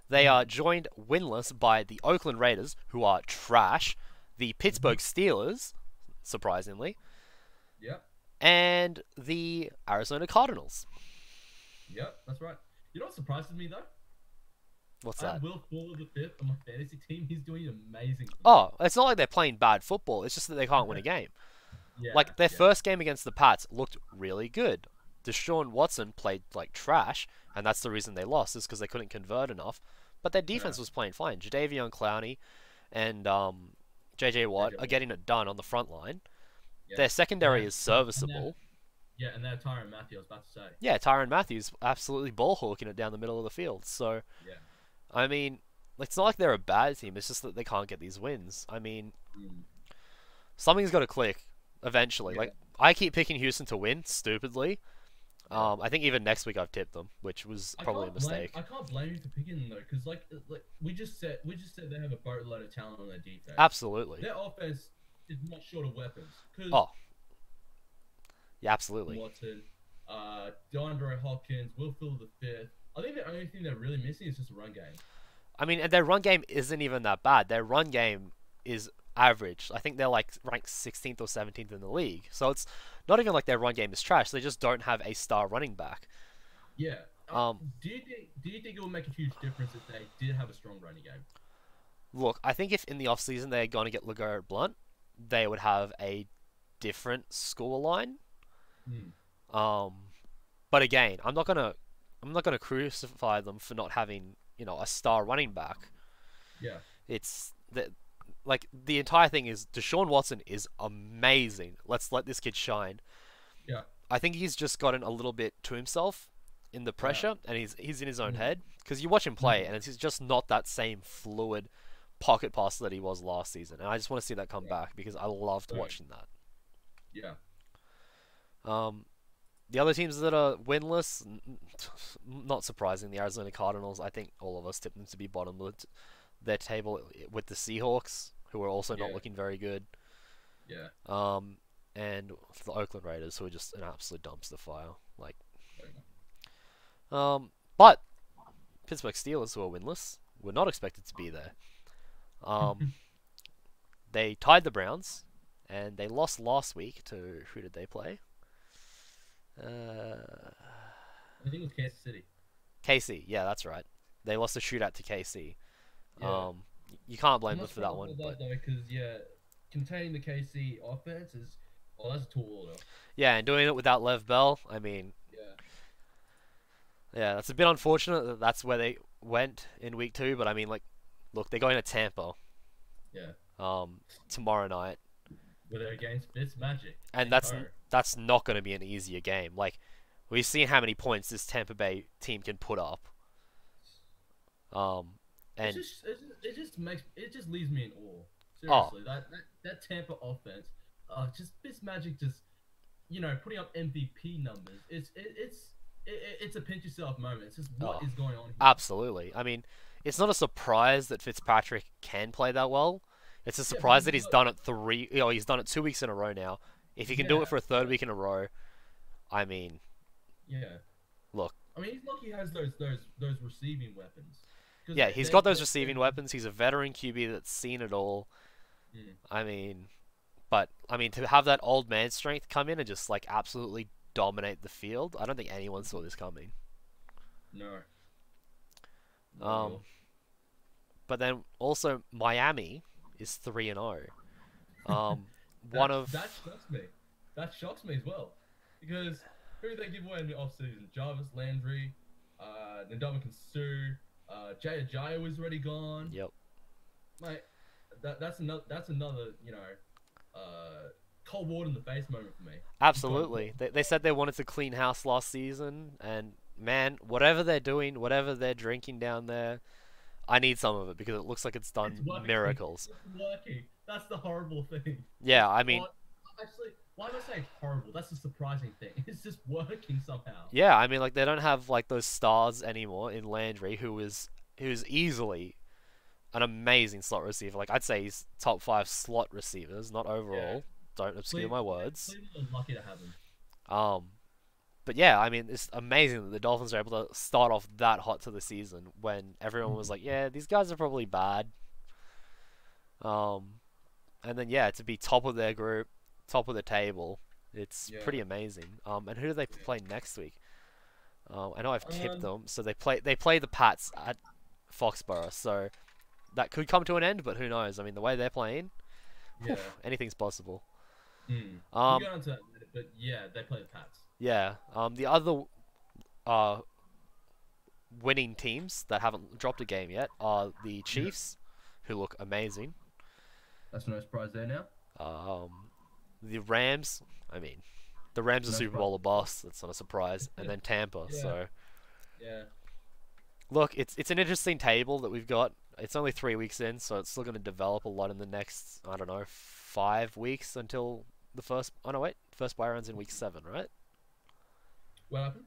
They are joined winless by the Oakland Raiders, who are trash, the Mhm. Pittsburgh Steelers, surprisingly, Yep. and the Arizona Cardinals. Yep. That's right. You know what surprises me though? What's I have that? Will Fuller the fifth on my fantasy team. He's doing amazing for me. Oh, it's not like they're playing bad football. It's just that they can't win a game. Yeah. Like their Yeah. first game against the Pats looked really good. Deshaun Watson played like trash, and that's the reason they lost, is because they couldn't convert enough. But their Yeah. defense was playing fine. Jadeveon Clowney and JJ Watt JJ are Watt. getting it done on the front line. Yeah. Their And secondary that, is and that, serviceable. yeah, and that Tyron Matthew, I was about to say. Yeah, Tyron Matthews absolutely ball hawking it down the middle of the field. So, Yeah. I mean, it's not like they're a bad team. It's just that they can't get these wins. I mean, Mm. something's got to click eventually. Yeah. Like, I keep picking Houston to win, stupidly. Yeah. I think even next week I've tipped them, which was probably a mistake. I can't blame you for picking them though, because like we just said they have a boatload of talent on their defense. Absolutely. Their offense is not short of weapons. Because Oh, yeah, absolutely. Watson, DeAndre Hopkins, Will Fuller the fifth. I think the only thing they're really missing is just a run game. I mean, and their run game isn't even that bad. Their run game is average. I think they're like ranked 16th or 17th in the league. So it's not even like their run game is trash. They just don't have a star running back. Yeah. Um, Do you think it would make a huge difference if they did have a strong running game? Look, I think if in the offseason they had gone to get LeGarrette Blunt, they would have a different score line. Mm. Um, but again, I'm not gonna crucify them for not having a star running back. Yeah. It's like the entire thing is Deshaun Watson is amazing. Let's let this kid shine. Yeah. I think he's just gotten a little bit to himself in the pressure, and he's in his own Mm. head because you watch him play, Mm. and it's just not that same fluid pocket passer that he was last season. And I just want to see that come Yeah. back because I loved Right. watching that. Yeah. Um, the other teams that are winless, not surprising, the Arizona Cardinals. I think all of us tipped them to be bottom of their table with the Seahawks, who are also not Yeah. looking very good. Yeah. And the Oakland Raiders, who are just an absolute dumpster fire. Like, Fair but Pittsburgh Steelers, who are winless, were not expected to be there. Um, they tied the Browns, and they lost last week to who did they play? I think it was Kansas City. KC. Yeah, that's right. They lost a shootout to KC. Yeah. You can't blame I'm them not for that sure one, about but that though, because containing the KC offense is that's a tall order. yeah, and doing it without Lev Bell, I mean, Yeah. Yeah, that's a bit unfortunate that that's where they went in week 2. But I mean, like, look, they're going to Tampa Yeah, um tomorrow night, with they're against Fitzmagic. and Hey ho. that's not going to be an easier game. Like, we've seen how many points this Tampa Bay team can put up. Um, and It just makes it just leaves me in awe. oh, Seriously, that Tampa offense, just Fitzmagic just putting up MVP numbers. It's a pinch yourself moment. It's just what oh, is going on here. absolutely. I mean, it's not a surprise that Fitzpatrick can play that well. It's a Yeah, because surprise that he's done it he's done it 2 weeks in a row now. If he can do it yeah, for a third week in a row, I mean, yeah. look, I mean, he's lucky he has those receiving weapons because yeah, he's got those receiving weapons. He's a veteran QB that's seen it all. mm, I mean, but I mean, to have that old man strength come in and just like absolutely dominate the field, I don't think anyone saw this coming. no, not at Um, all. but then also Miami is 3-0. One That of that shocks me. That shocks me as well because who did they give away in the offseason? Jarvis Landry, Ndamukong Suh, Jay Ajayi was already gone. yep, Mate, that's another cold water in the face moment for me. absolutely. They said they wanted to clean house last season, and man, whatever they're doing, whatever they're drinking down there, I need some of it because it looks like it's It's done working. miracles. It's working. That's the horrible thing. Yeah, I mean, Well, actually, why do I say horrible? That's the surprising thing. It's just working somehow. yeah, I mean, like they don't have like those stars anymore in Landry, who's easily an amazing slot receiver. Like I'd say he's top 5 slot receivers, not Yeah. overall. Don't obscure my words. Cleveland are lucky to have him. Um, but yeah, I mean, it's amazing that the Dolphins are able to start off that hot to the season when everyone was like, yeah, these guys are probably bad. Um, and then yeah, to be top of their group, top of the table, it's Yeah. pretty amazing. And who do they Yeah. play next week? I know I've tipped Um. them, so they play the Pats at Foxborough, so that could come to an end, but who knows? I mean, the way they're playing, Yeah. anything's possible. We'll Um, get onto that later, but yeah, they play the Pats. yeah. The other uh winning teams that haven't dropped a game yet are the Yeah. Chiefs, who look amazing. That's no surprise there now. The Rams, I mean, the Rams are No Super surprise. Bowl or bust. That's not a surprise. And then Tampa. Yeah. So Yeah. look, it's an interesting table that we've got. It's only 3 weeks in, so it's still going to develop a lot in the next, I don't know, 5 weeks until the first. Oh no, wait, first buy round's in week 7, right? What happened?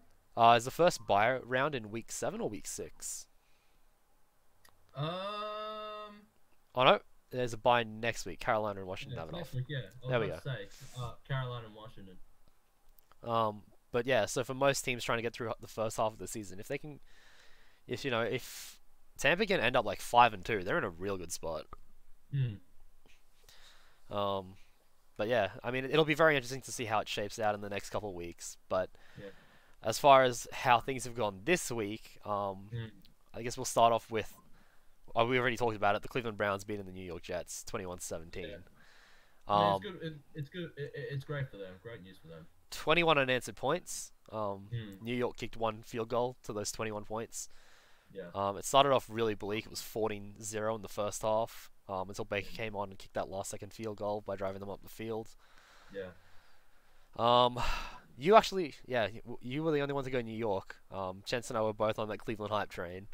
Is the first buy round in week 7 or week 6? Oh no, there's a buy next week. Carolina and Washington Yeah, have it next off. week, yeah. I was There we about to say, Carolina and Washington. But yeah, so for most teams trying to get through the first half of the season, if they can, if Tampa can end up like 5-2, they're in a real good spot. Hmm. But yeah, I mean, it'll be very interesting to see how it shapes out in the next couple of weeks. But Yeah. as far as how things have gone this week, Hmm. I guess we'll start off with. Oh, we already talked about it. The Cleveland Browns beating the New York Jets, 21-17. Yeah. I Um, mean, it's good. It's good. It's great for them. Great news for them. 21 unanswered points. Hmm. New York kicked one field goal to those 21 points. Yeah. It started off really bleak. It was 14-0 in the first half. Until Baker came on and kicked that last second field goal by driving them up the field. Yeah. You actually, yeah, you were the only one to go New York. Chance and I were both on that Cleveland hype train.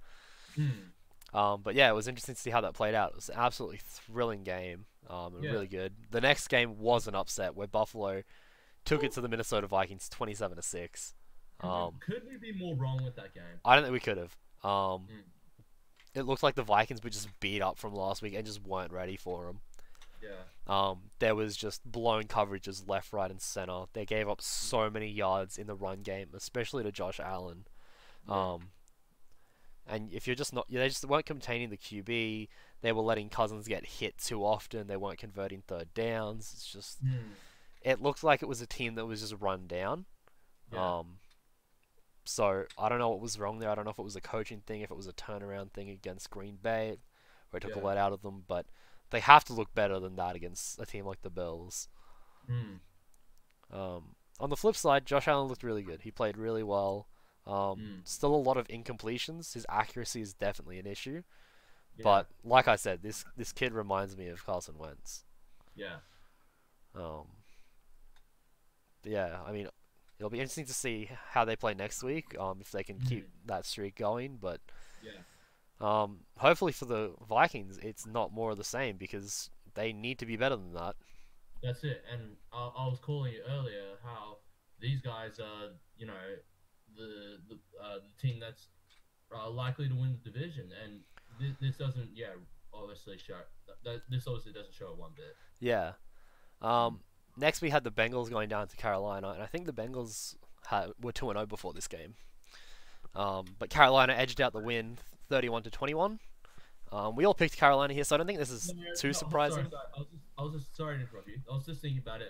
Hmm. But yeah, it was interesting to see how that played out. It was an absolutely thrilling game. And Yeah. really good. The next game was an upset where Buffalo took it to the Minnesota Vikings 27-6. Could we be more wrong with that game? I don't think we could have. Mm. It looked like the Vikings were just beat up from last week and just weren't ready for them. Yeah. There was just blown coverages left, right, and center. They gave up so many yards in the run game, especially to Josh Allen. Yeah. And if you're just not, they just weren't containing the QB. They were letting Cousins get hit too often. They weren't converting third downs. It's just, Hmm. it looked like it was a team that was just run down. Yeah. So I don't know what was wrong there. I don't know if it was a coaching thing, if it was a turnaround thing against Green Bay, where it took a Yeah. lot out of them. But they have to look better than that against a team like the Bills. Hmm. On the flip side, Josh Allen looked really good. He played really well. Mm. Still a lot of incompletions. His accuracy is definitely an issue. Yeah. But like I said, this kid reminds me of Carson Wentz. Yeah. Um, yeah, I mean, it'll be interesting to see how they play next week. If they can keep that streak going, but Yeah. hopefully for the Vikings, it's not more of the same because they need to be better than that. That's it. And I was calling you earlier how these guys are, the team that's likely to win the division, and this doesn't, obviously show this obviously doesn't show it one bit. Yeah. Mm. Next we had the Bengals going down to Carolina, and I think the Bengals were 2-0 before this game. But Carolina edged out the win, 31-21. We all picked Carolina here, so I don't think this is too surprising. Sorry. I was just sorry to interrupt you. I was just thinking about it.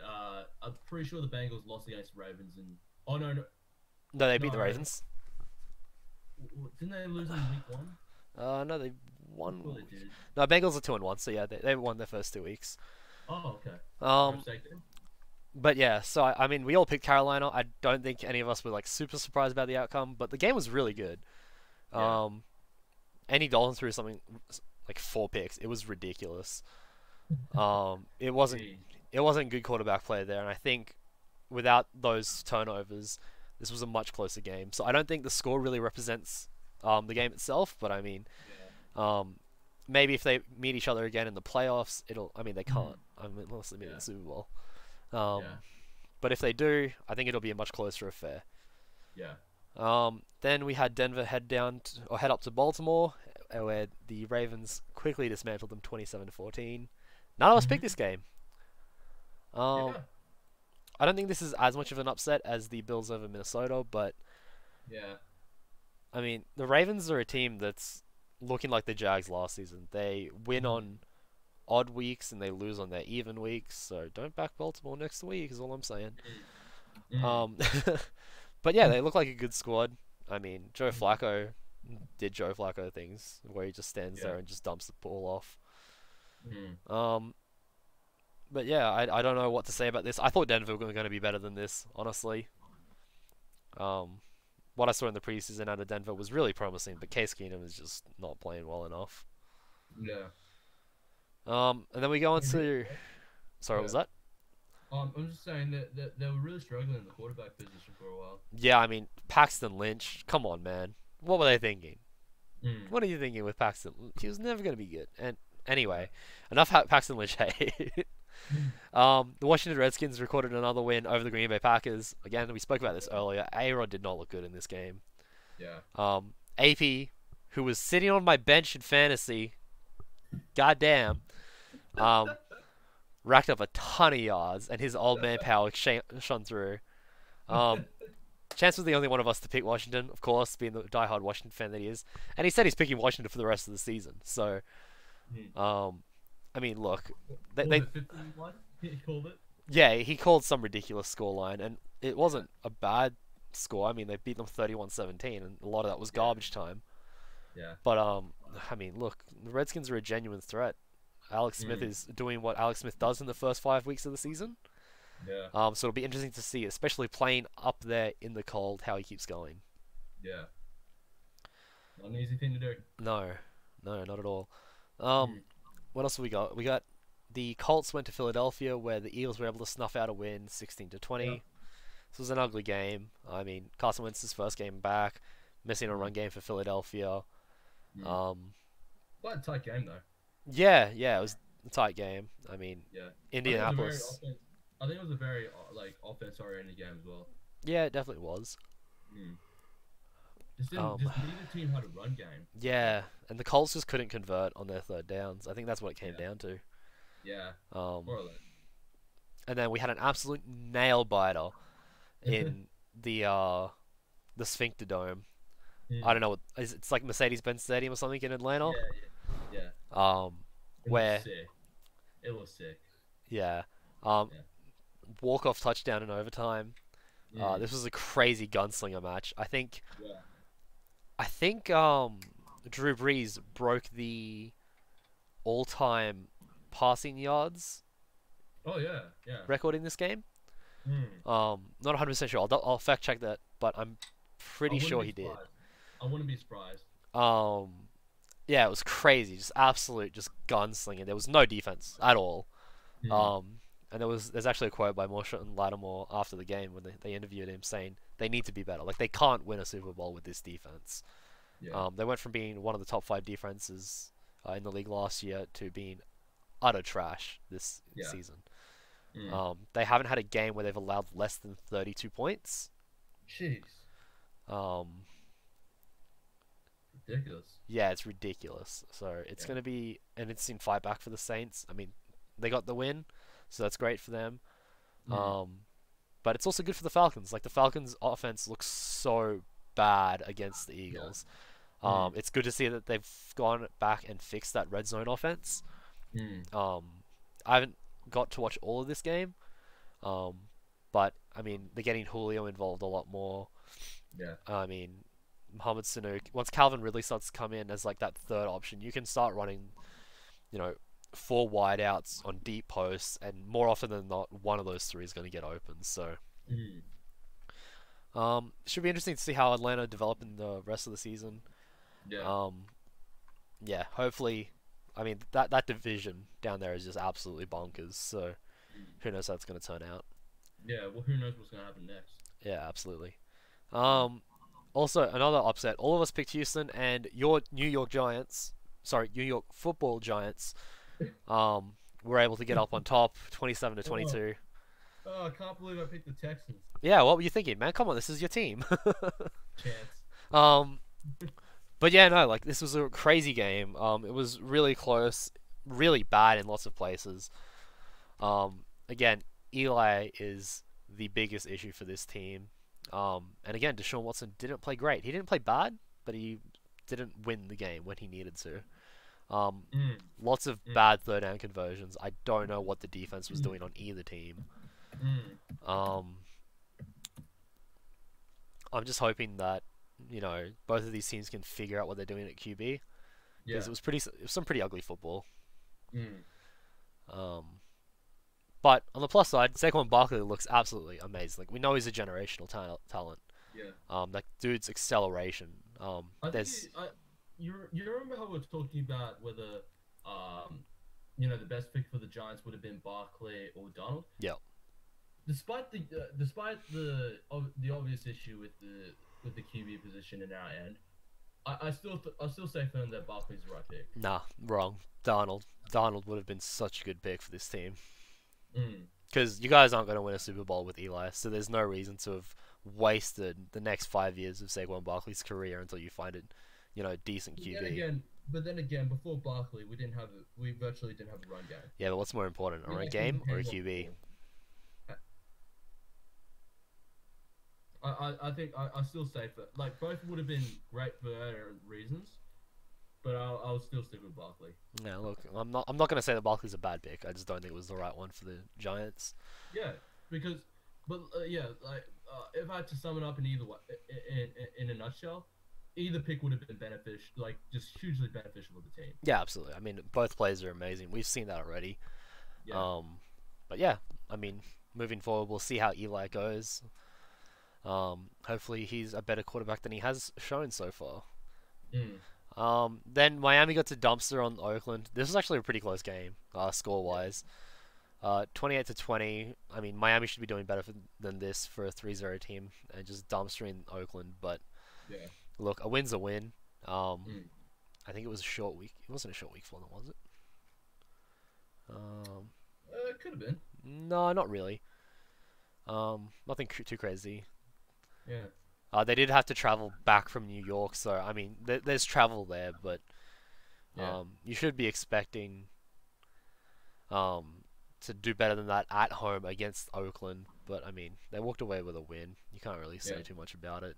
I'm pretty sure the Bengals lost against the Ravens, and oh no, No, they beat the no, Ravens. didn't they lose in week one? No, they I won. thought they did. No, Bengals are 2-1, so yeah, they won their first 2 weeks. Oh, okay. Um, Mistake then. but yeah, so I mean, we all picked Carolina. I don't think any of us were like super surprised about the outcome, but the game was really good. Yeah. Andy Dalton threw something like 4 picks. It was ridiculous. It Gee. wasn't good quarterback play there, and I think without those turnovers, this was a much closer game. So I don't think the score really represents the game itself, but I mean, Yeah. maybe if they meet each other again in the playoffs, it'll. I mean, they can't. Mhm. I mean, unless they meet in Yeah. the Super Bowl. Um, Yeah. but if they do, I think it'll be a much closer affair. Yeah. Then we had Denver head up to Baltimore, where the Ravens quickly dismantled them 27-14. None of us picked Mhm. this game. Um, Yeah. I don't think this is as much of an upset as the Bills over Minnesota, but Yeah. I mean, the Ravens are a team that's looking like the Jags last season. They win Mhm. on odd weeks and they lose on their even weeks, so don't back Baltimore next week is all I'm saying. Mm. Um, but yeah, they look like a good squad. I mean, Joe Mhm. Flacco did Joe Flacco things where he just stands Yeah. there and just dumps the ball off. Mm. But yeah, I don't know what to say about this. I thought Denver were going to be better than this, honestly. What I saw in the preseason out of Denver was really promising, but Case Keenum is just not playing well enough. Yeah. And then we go on to... Sorry, what was Yeah. that? I'm just saying that they were really struggling in the quarterback position for a while. Yeah, I mean, Paxton Lynch. Come on, man. What were they thinking? Mm. What are you thinking with Paxton? He was never going to be good. And anyway, enough Paxton Lynch hate. The Washington Redskins recorded another win over the Green Bay Packers. Again, we spoke about this earlier. A-Rod did not look good in this game. Yeah. AP, who was sitting on my bench in fantasy, goddamn, racked up a ton of yards, and his old man power shone through. Chance was the only one of us to pick Washington, of course, being the diehard Washington fan that he is, and he said he's picking Washington for the rest of the season. So, I mean, look, What was they it, 51? He called it. yeah, he called some ridiculous scoreline, and it wasn't a bad score. I mean, they beat them 31-17, and a lot of that was garbage time. Yeah. But I mean, look, the Redskins are a genuine threat. Alex Smith is doing what Alex Smith does in the first 5 weeks of the season. Yeah. So it'll be interesting to see, especially playing up there in the cold, how he keeps going. Yeah. Not an easy thing to do. No, not at all. Mm. What else have we got? We got the Colts went to Philadelphia, where the Eagles were able to snuff out a win, 16-20. Yeah. This was an ugly game. I mean, Carson Wentz's first game back, missing a run game for Philadelphia. Mm. Quite a tight game though. Yeah, it was a tight game. I mean, Yeah. Indianapolis. I think it was a very offense-oriented game as well. Yeah, it definitely was. Mm. Just Um, neither team had a run game. Yeah, and the Colts just couldn't convert on their third downs. I think that's what it came Yeah. down to. Yeah. Um, More or less. and then we had an absolute nail biter in the Sphincter Dome. Mm. I don't know what it's like Mercedes-Benz Stadium or something in Atlanta. Yeah. It Where was sick. It was sick. yeah, Yeah. walk-off touchdown in overtime. Mm. This was a crazy gunslinger match. I think Yeah. Drew Brees broke the all-time passing yards Oh yeah. Yeah. record in this game. Mm. Not 100% sure. I'll fact check that, but I'm I pretty wouldn't sure be he did. surprised. I wouldn't be surprised. Um, yeah, it was crazy, just absolute, just gunslinging. There was no defense at all. Mm, Um, and there's actually a quote by Marshawn Lattimore after the game when they interviewed him saying they need to be better. Like they can't win a Super Bowl with this defense. yeah, They went from being one of the top 5 defenses in the league last year to being utter trash this yeah. season. Mm. They haven't had a game where they've allowed less than 32 points. Jeez, Um, ridiculous. yeah, it's ridiculous. So it's Yeah. going to be an interesting fight back for the Saints. I mean, they got the win, so that's great for them. Mm, But it's also good for the Falcons. Like the Falcons' offense looks so bad against the Eagles. Mm. It's good to see that they've gone back and fixed that red zone offense. mm, I haven't got to watch all of this game, but I mean they're getting Julio involved a lot more. yeah, I mean, Mohamed Sanu. Once Calvin Ridley starts to come in as like that third option, you can start running, you know, 4 wideouts on deep posts, and more often than not, one of those 3 is going to get open. So, mm, should be interesting to see how Atlanta develop in the rest of the season. yeah, Yeah, hopefully. I mean, that division down there is just absolutely bonkers. So, mm. who knows how it's going to turn out? Yeah. Well, who knows what's gonna happen next? Yeah, absolutely. Also, another upset. All of us picked Houston, and your New York Giants, sorry, New York Football Giants, were able to get up on top, 27 to Oh, 22. oh, I can't believe I picked the Texans. Yeah, what were you thinking, man? Come on, this is your team. Chance. um, but yeah, no, like this was a crazy game. It was really close, really bad in lots of places. Again, Eli is the biggest issue for this team. And again, Deshaun Watson didn't play great. He didn't play bad, but he didn't win the game when he needed to. Mm, Lots of mm, bad third down conversions. I don't know what the defense was mm, doing on either team. mm. Um, I'm just hoping that both of these teams can figure out what they're doing at QB Yeah. because it was some pretty ugly football. Mm, Um, but on the plus side, Saquon Barkley looks absolutely amazing. Like we know he's a generational talent. yeah. That dude's acceleration. I think There's you remember how we were talking about whether um the best pick for the Giants would have been Barkley or Donald. yeah, Despite the obvious issue with the QB position in our end, I still say firm that Barkley's the right pick. nah, wrong. Donald would have been such a good pick for this team Mm, because you guys aren't going to win a Super Bowl with Eli, so there's no reason to have wasted the next 5 years of Saquon Barkley's career until you find a decent QB. but then again, before Barkley, we virtually didn't have a run game. Yeah, but what's more important, a We run actually game or a depend on QB? I think I still say for like both would have been great for their reasons, but I'll still stick with Barkley. Yeah, look, I'm not going to say that Barkley's a bad pick. I just don't think it was the right one for the Giants. Yeah, because if I had to sum it up in either way, in a nutshell, either pick would have been beneficial, like just hugely beneficial for the team. Yeah, absolutely. I mean, both plays are amazing. We've seen that already. Yeah. But yeah, I mean, moving forward, we'll see how Eli goes. Hopefully he's a better quarterback than he has shown so far. Then Miami got to dumpster on Oakland. This was actually a pretty close game, score-wise. 28 to 20. I mean, Miami should be doing better than this for a 3-0 team and just dumpstering Oakland. But Yeah. look, a win's a win. Mm. I think it was a short week. It wasn't a short week for them, was it? It could have been. No, not really. Nothing too crazy. Yeah. They did have to travel back from New York, so I mean, there's travel there, but Yeah. you should be expecting to do better than that at home against Oakland. But I mean, they walked away with a win. You can't really say Yeah. too much about it.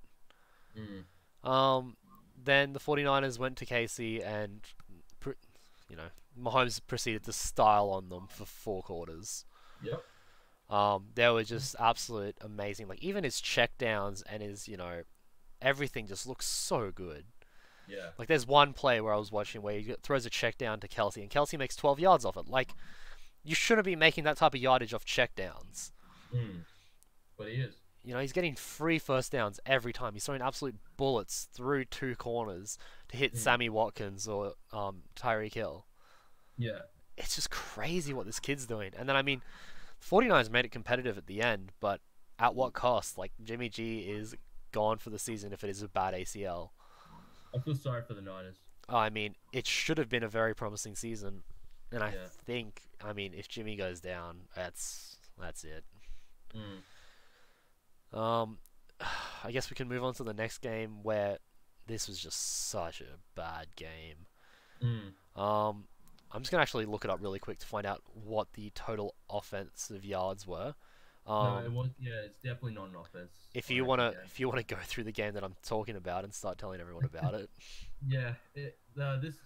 Mm. Then the 49ers went to KC and, Mahomes proceeded to style on them for 4 quarters. Yep. They were just absolute amazing. Like even his checkdowns and his, everything just looks so good. Yeah. Like there's one play where I was watching where he throws a check down to Kelsey and Kelsey makes 12 yards off it. Like you shouldn't be making that type of yardage off checkdowns. Mm. But he is. You know, he's getting 3 first downs every time. He's throwing absolute bullets through 2 corners to hit Mm. Sammy Watkins or Tyreek Hill. Yeah. It's just crazy what this kid's doing. And then, I mean, 49ers made it competitive at the end, but at what cost? Like, Jimmy G is gone for the season if it is a bad ACL. I feel sorry for the Niners. I mean, it should have been a very promising season. And I Yeah. think, I mean, if Jimmy goes down, that's it. Mm. I guess we can move on to the next game where this was just such a bad game. Mm. I'm just gonna actually look it up really quick to find out what the total offensive yards were. No, it was. Yeah, it's definitely not an offense. If you wanna go through the game that I'm talking about and start telling everyone about it. Yeah, this,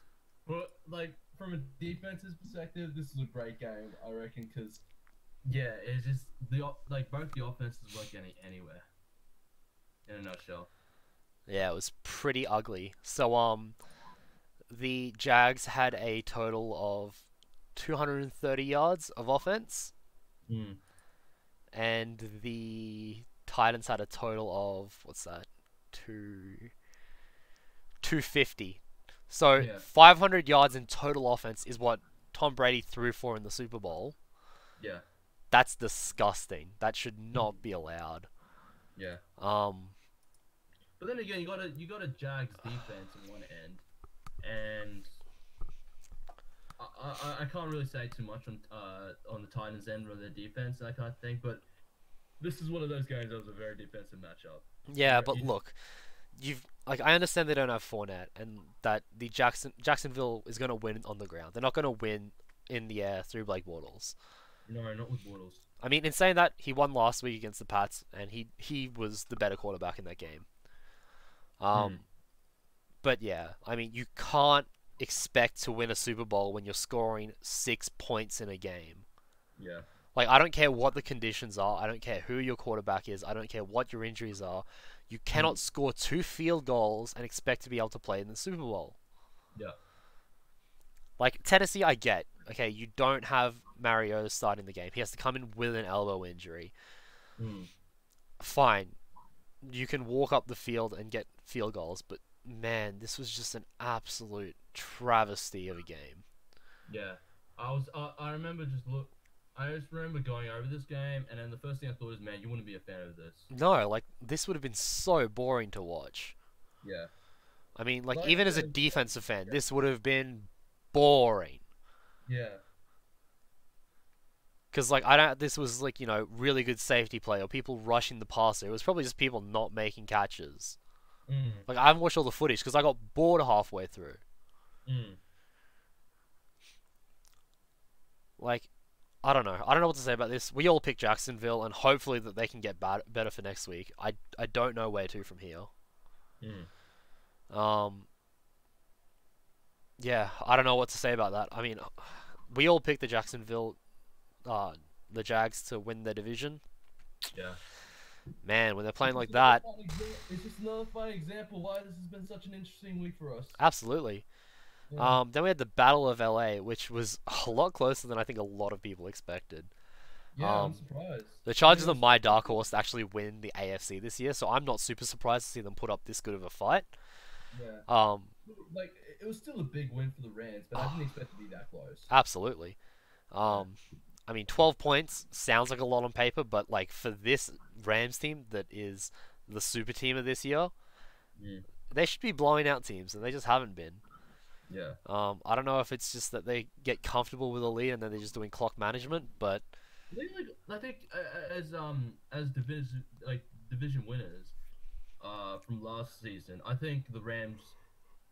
but like from a defensive perspective, this is a great game, I reckon, because yeah, it's just like both the offenses weren't getting anywhere. In a nutshell. Yeah, it was pretty ugly. So the Jags had a total of 230 yards of offense, Mm. and the Titans had a total of what's that? 250. So Yeah. 500 yards in total offense is what Tom Brady threw for in the Super Bowl. Yeah. That's disgusting. That should not be allowed. Yeah. Um, But then again, you got a Jags defense on one end, and I can't really say too much on the Titans end or their defense, that kind of thing. But this is one of those games that was a very defensive matchup. yeah, Yeah, but you- look, I understand they don't have Fournette and that the Jacksonville is going to win on the ground. They're not going to win in the air through Blake Bortles. No, not with Bortles. I mean, in saying that, he won last week against the Pats, and he was the better quarterback in that game. But yeah, I mean, you can't expect to win a Super Bowl when you're scoring 6 points in a game. Yeah. Like, I don't care what the conditions are. I don't care who your quarterback is. I don't care what your injuries are. You cannot score 2 field goals and expect to be able to play in the Super Bowl. Yeah. Like, Tennessee, I get. Okay, you don't have Mariota starting the game. He has to come in with an elbow injury. Mm. Fine. You can walk up the field and get field goals, but man, this was just an absolute travesty of a game. Yeah. I remember I just remember going over this game, and then the first thing I thought is, man, you wouldn't be a fan of this. No, like, this would have been so boring to watch. Yeah. I mean, like, Like, even as a defensive fan, this would have been boring. Yeah. Because, like, this was, like, you know, really good safety play or people rushing the passer. It was probably just people not making catches. Mm. Like, I haven't watched all the footage because I got bored halfway through. Mm. Like, I don't know. I don't know what to say about this. We all picked Jacksonville, and hopefully that they can get better for next week. I don't know where to from here. Mm. Yeah, I don't know what to say about that. I mean, we all picked the Jags to win their division. Yeah. Man, when they're playing like that, It's just another fun example why this has been such an interesting week for us. absolutely. Yeah. Then we had the Battle of LA, which was a lot closer than I think a lot of people expected. Yeah, I'm surprised. The Chargers are my dark horse to actually win the AFC this year, so I'm not super surprised to see them put up this good of a fight. Yeah. Like, it was still a big win for the Rams, but I didn't expect it to be that close. Absolutely. I mean, 12 points sounds like a lot on paper, but like for this Rams team that is the super team of this year, Mm. they should be blowing out teams, and they just haven't been. Yeah. I don't know if it's just that they get comfortable with a lead and then they're just doing clock management, but I think as division winners from last season, I think the Rams.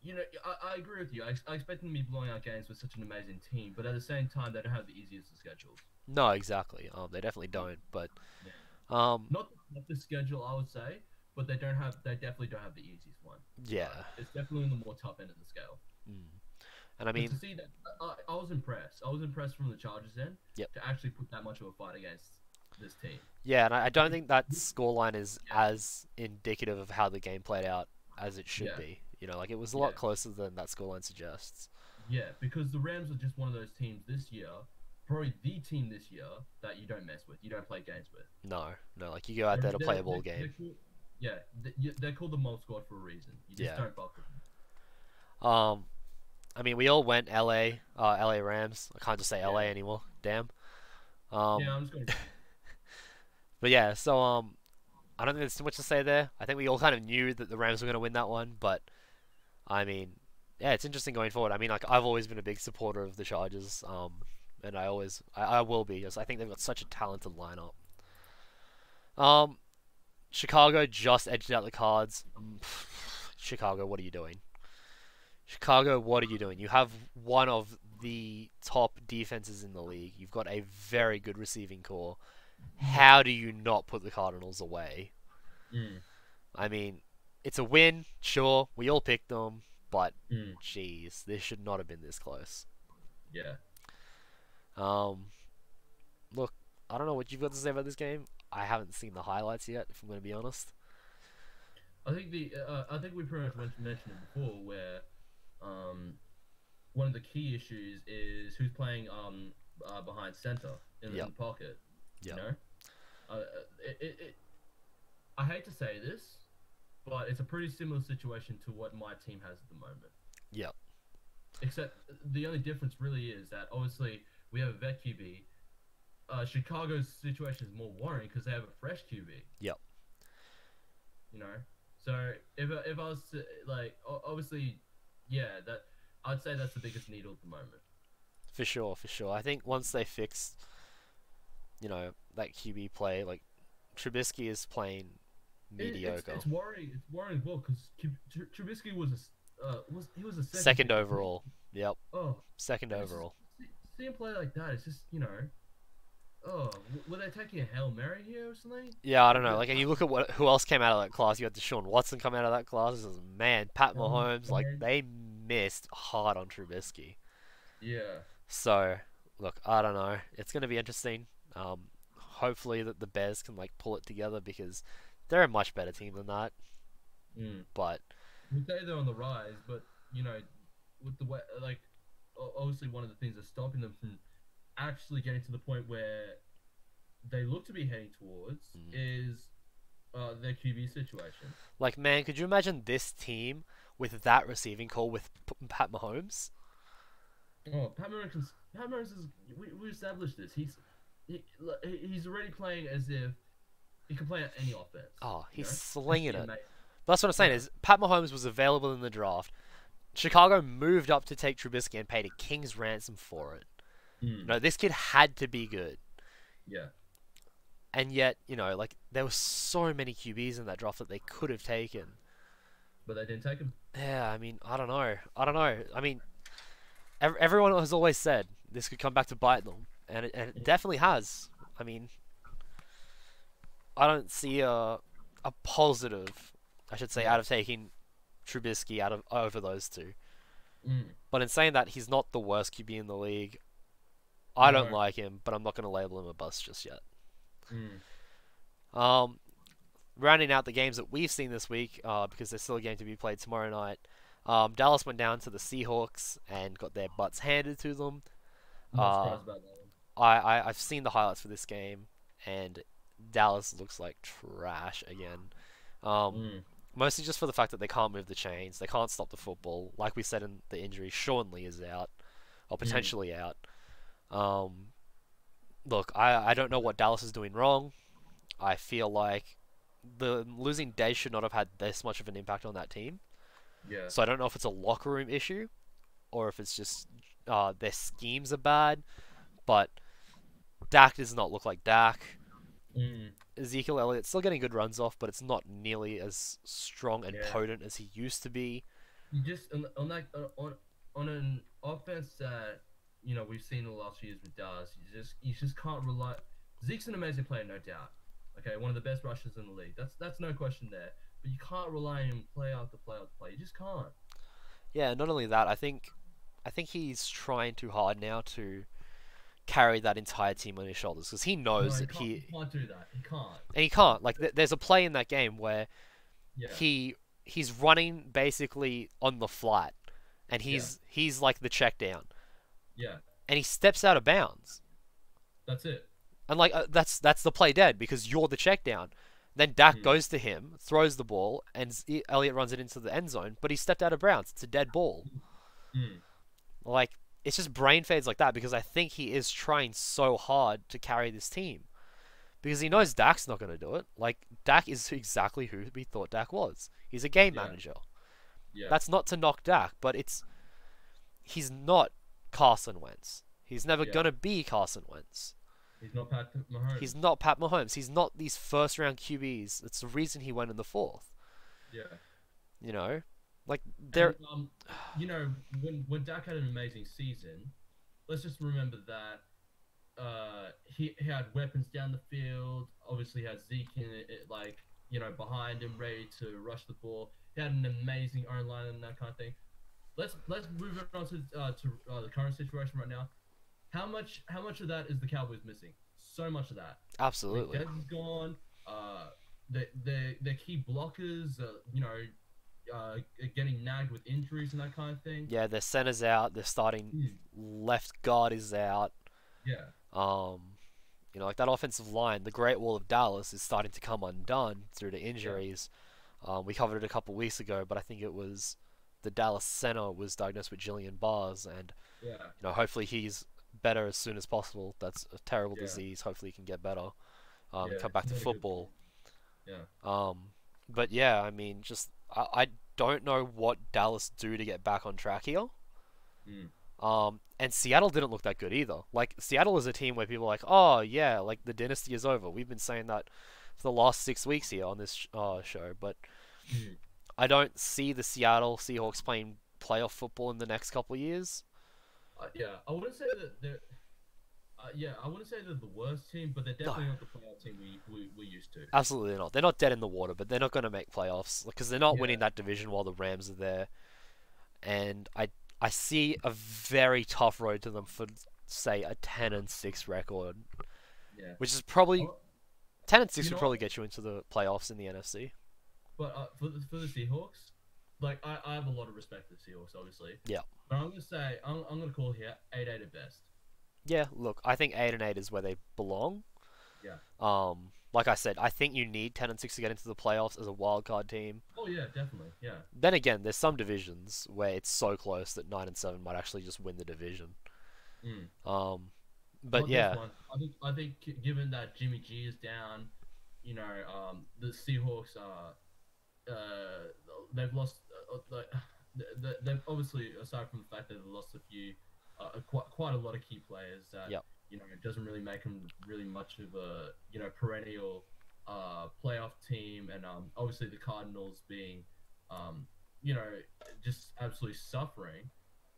You know, I agree with you. I expect them to be blowing out games with such an amazing team, but at the same time, they don't have the easiest of schedules. no, exactly. They definitely don't. But Not the schedule, I would say, but they definitely don't have the easiest one. yeah, It's definitely on the more tough end of the scale. and I But mean, to see that, I was impressed. I was impressed from the Chargers end Yep. to actually put that much of a fight against this team. yeah, and I don't think that scoreline is as indicative of how the game played out as it should Yeah. be. You know, like it was a lot Yeah. closer than that scoreline suggests. Yeah, because the Rams are just one of those teams this year probably the team this year that you don't mess with, you don't play games with. No, no, like you go out there to play a ball game. Yeah, they're called the Mob Squad for a reason. You just Yeah. don't fuck with them. I mean, we all went LA Rams. I can't just say LA Yeah. anymore. Damn. Yeah, I'm just going. But yeah, so I don't think there's too much to say there. I think we all kind of knew that the Rams were going to win that one, but I mean, yeah, it's interesting going forward. I mean, like I've always been a big supporter of the Chargers, and I will be, because I think they've got such a talented lineup. Um, Chicago just edged out the Cards. Chicago, what are you doing? Chicago, what are you doing? You have one of the top defenses in the league. You've got a very good receiving core. How do you not put the Cardinals away? Mm, I mean, it's a win, sure. We all picked them, but mm, jeez, this should not have been this close. yeah. Um, look, I don't know what you've got to say about this game. I haven't seen the highlights yet, if I'm going to be honest. I think we pretty much mentioned it before, where um, one of the key issues is who's playing behind center in Yep. the pocket. Yep. You know, I hate to say this, but it's a pretty similar situation to what my team has at the moment. Yep. Except the only difference really is that obviously we have a vet QB. Chicago's situation is more worrying because they have a fresh QB. Yep. You know, so if I was to, like, obviously, yeah, that I'd say that's the biggest needle at the moment. For sure, for sure. I think once they fix, that QB play, like Trubisky is playing mediocre. It's worrying. It's worrying as well because Trubisky was a Second overall. Yep. Oh, Second it's just- overall. see him play like that. It's just oh, were they taking a Hail Mary here or something? Yeah, I don't know. Like, and you look at who else came out of that class. You had Deshaun Watson come out of that class. Man, Pat Mahomes, like man. they missed hard on Trubisky. Yeah. So, look, I don't know. It's going to be interesting. Hopefully that the Bears can like pull it together because they're a much better team than that. Mm. But We say they're on the rise, but with the way, like, obviously one of the things that's stopping them from actually getting to the point where they look to be heading towards is their QB situation. like, man, could you imagine this team with that receiving core with Pat Mahomes? Oh, Pat Mahomes is. We established this. He's already playing as if he can play at any offense. Oh, he's you know? slinging it. Amazing. That's what I'm saying Yeah. is Pat Mahomes was available in the draft. Chicago moved up to take Trubisky and paid a king's ransom for it. Mm. No, this kid had to be good. Yeah. And yet, like there were so many QBs in that draft that they could have taken. But they didn't take him. Yeah, I mean, I don't know. I mean, everyone has always said this could come back to bite them, and it definitely has. I mean, I don't see a positive, I should say, out of taking Trubisky over those two. Mm. But in saying that, he's not the worst QB in the league. I don't No. like him, but I'm not going to label him a bust just yet. Mm. Rounding out the games that we've seen this week, because there's still a game to be played tomorrow night. Dallas went down to the Seahawks and got their butts handed to them. I'm not surprised about that one. I've seen the highlights for this game, and Dallas looks like trash again. Mostly just for the fact that they can't move the chains, they can't stop the football. Like we said in the injury, Sean Lee is out, or potentially out. Look, I don't know what Dallas is doing wrong. I feel like the losing Day should not have had this much of an impact on that team. Yeah. So I don't know if it's a locker room issue, or if it's just their schemes are bad. But Dak does not look like Dak. Mm. Ezekiel Elliott's still getting good runs off, but it's not nearly as strong and Yeah. potent as he used to be. You just on an offense that we've seen the last few years with Dallas, you just can't rely. Zeke's an amazing player, no doubt. Okay, one of the best rushers in the league. That's no question there. But you can't rely on him play after play after play. You just can't. Yeah, not only that, I think he's trying too hard now to carry that entire team on his shoulders because he knows No, that he can't do that. He can't. and he can't. Like there's a play in that game where Yeah. he's running basically on the flat, and he's like the check down, Yeah. and he steps out of bounds. That's it. And like that's the play dead because you're the check down. Then Dak Mm. goes to him, throws the ball, and Elliott runs it into the end zone, but he stepped out of bounds. It's a dead ball. Mm. Like it's just brain fades like that because I think he is trying so hard to carry this team because he knows Dak's not going to do it. Like Dak is exactly who we thought Dak was. He's a game Yeah. manager. Yeah. That's not to knock Dak, but he's not Carson Wentz. He's never Yeah. gonna be Carson Wentz. He's not Pat Mahomes. He's not Pat Mahomes. He's not these first round QBs. It's the reason he went in the fourth. Yeah. You know, like there. And, when Dak had an amazing season, let's just remember that he had weapons down the field. Obviously, had Zeke in it, like behind him, ready to rush the ball. He had an amazing own line and that kind of thing. Let's move it on to the current situation right now. How much of that is the Cowboys missing? So much of that. Absolutely. Dez is gone. The key blockers, getting nagged with injuries and that kind of thing. Yeah, their center's out. Their starting left guard is out. Yeah. Like that offensive line, the Great Wall of Dallas is starting to come undone due to injuries. We covered it a couple weeks ago, but I think it was the Dallas center was diagnosed with Guillain-Barré, and Yeah. hopefully he's better as soon as possible. That's a terrible Yeah. disease. Hopefully he can get better. Yeah, Come back it's to not a good football. Yeah. But yeah, I mean, just I don't know what Dallas do to get back on track here. And Seattle didn't look that good either. Like Seattle is a team where people are like, oh yeah, like the dynasty is over. We've been saying that for the last 6 weeks here on this show, but I don't see the Seattle Seahawks playing playoff football in the next couple of years. I wouldn't say that they're. I wouldn't say they're the worst team, but they're definitely not the playoff team we used to. Absolutely not. They're not dead in the water, but they're not going to make playoffs because they're not Yeah. winning that division while the Rams are there. And I see a very tough road to them for say a 10-6 record, Yeah. which is probably Oh, 10-6 you would know probably what? get you into the playoffs in the NFC. But for the Seahawks, like I have a lot of respect for the Seahawks, obviously. Yeah. But I'm gonna say I'm gonna call here 8-8 at best. Yeah, look, I think 8-8 is where they belong. Yeah. Like I said, I think you need 10-6 to get into the playoffs as a wild card team. Oh yeah, definitely. Yeah. Then again, there's some divisions where it's so close that 9-7 might actually just win the division. But Not yeah, this one. I think given that Jimmy G is down, the Seahawks they've lost they've obviously, aside from the fact that they've lost a few quite a lot of key players that Yep. It doesn't really make them really much of a perennial playoff team, and obviously the Cardinals being just absolutely suffering.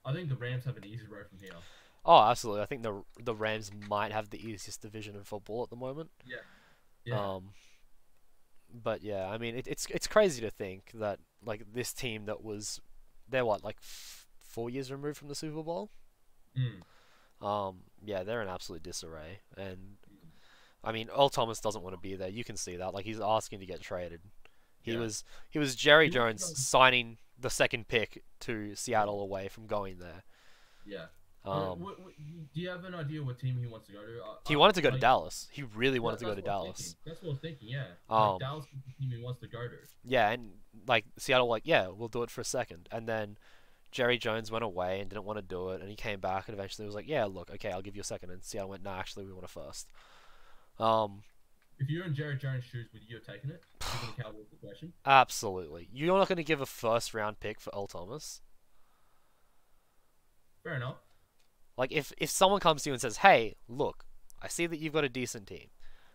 I think the Rams have an easy road from here. oh, absolutely. I think the Rams might have the easiest division in football at the moment. Yeah. But yeah, I mean, it's crazy to think that like this team that was, they're what, like 4 years removed from the Super Bowl. Yeah, they're in absolute disarray, and I mean, Earl Thomas doesn't want to be there. You can see that. Like he's asking to get traded. He Yeah. was Jerry He wants Jones to go- signing the second pick to Seattle away from going there. Yeah. Um, Do you have an idea what team he wants to go to? he wanted to go to like, Dallas. He really wanted to go to that's what I was Dallas. thinking. That's what I was thinking. Yeah. Um, Dallas is the team he wants to go to. Yeah, and like Seattle, like yeah, we'll do it for a second, and then Jerry Jones went away and didn't want to do it, and he came back and eventually was like, yeah, look, okay, I'll give you a second, and Seattle went, nah, actually, we want a first. If you're in Jerry Jones' shoes, would you have taken it? Given the Cowboys situation? Absolutely. You're not going to give a first round pick for Earl Thomas. Fair enough. Like if someone comes to you and says, hey, look, I see that you've got a decent team.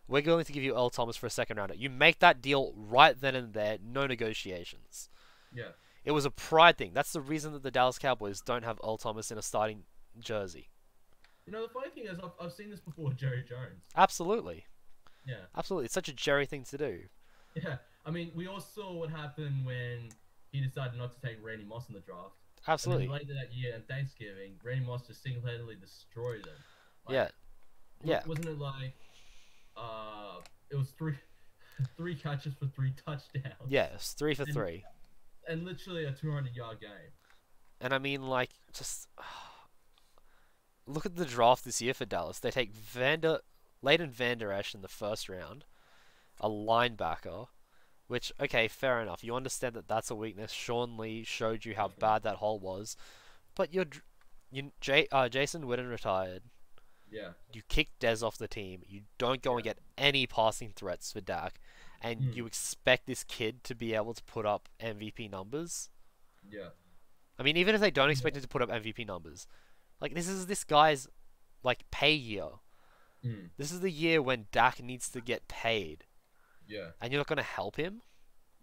We're going to give you Earl Thomas for a second rounder. You make that deal right then and there, no negotiations. Yeah. It was a pride thing. That's the reason that the Dallas Cowboys don't have Earl Thomas in a starting jersey. The funny thing is, I've seen this before with Jerry Jones. Absolutely. Yeah. Absolutely. It's such a Jerry thing to do. Yeah. I mean, we all saw what happened when he decided not to take Randy Moss in the draft. Absolutely. And then later that year on Thanksgiving, Randy Moss just single-handedly destroyed them. Yeah. Yeah. Wasn't it like, it was three catches for 3 touchdowns? Yes, 3 for 3. And literally a 200-yard game. And I mean, like, just look at the draft this year for Dallas. They take Leighton Vander Esch in the first round, a linebacker, which, okay, fair enough. You understand that that's a weakness. Sean Lee showed you how bad that hole was. But Jason Witten retired. Yeah. You kick Dez off the team. You don't go and Yeah. get any passing threats for Dak. And you expect this kid to be able to put up MVP numbers. Yeah. I mean, even if they don't expect him to put up MVP numbers, like, this is this guy's, like, pay year. This is the year when Dak needs to get paid. Yeah. And you're not going to help him?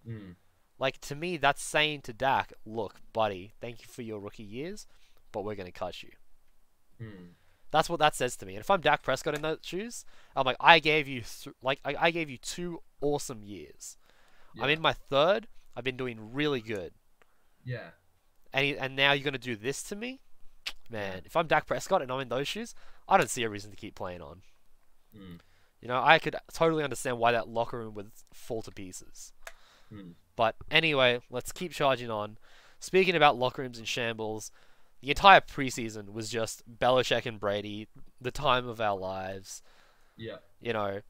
Mm. Like, to me, that's saying to Dak, look, buddy, thank you for your rookie years, but we're going to cut you. That's what that says to me. And if I'm Dak Prescott in those shoes, I'm like, I gave you I gave you 2 awesome years. Yeah. I'm in my 3rd. I've been doing really good. Yeah. And now you're going to do this to me? Man, if I'm Dak Prescott and I'm in those shoes, I don't see a reason to keep playing on. You know, I could totally understand why that locker room would fall to pieces. But anyway, let's keep charging on. Speaking about locker rooms and shambles, the entire preseason was just Belichick and Brady, the time of our lives. Yeah. You know,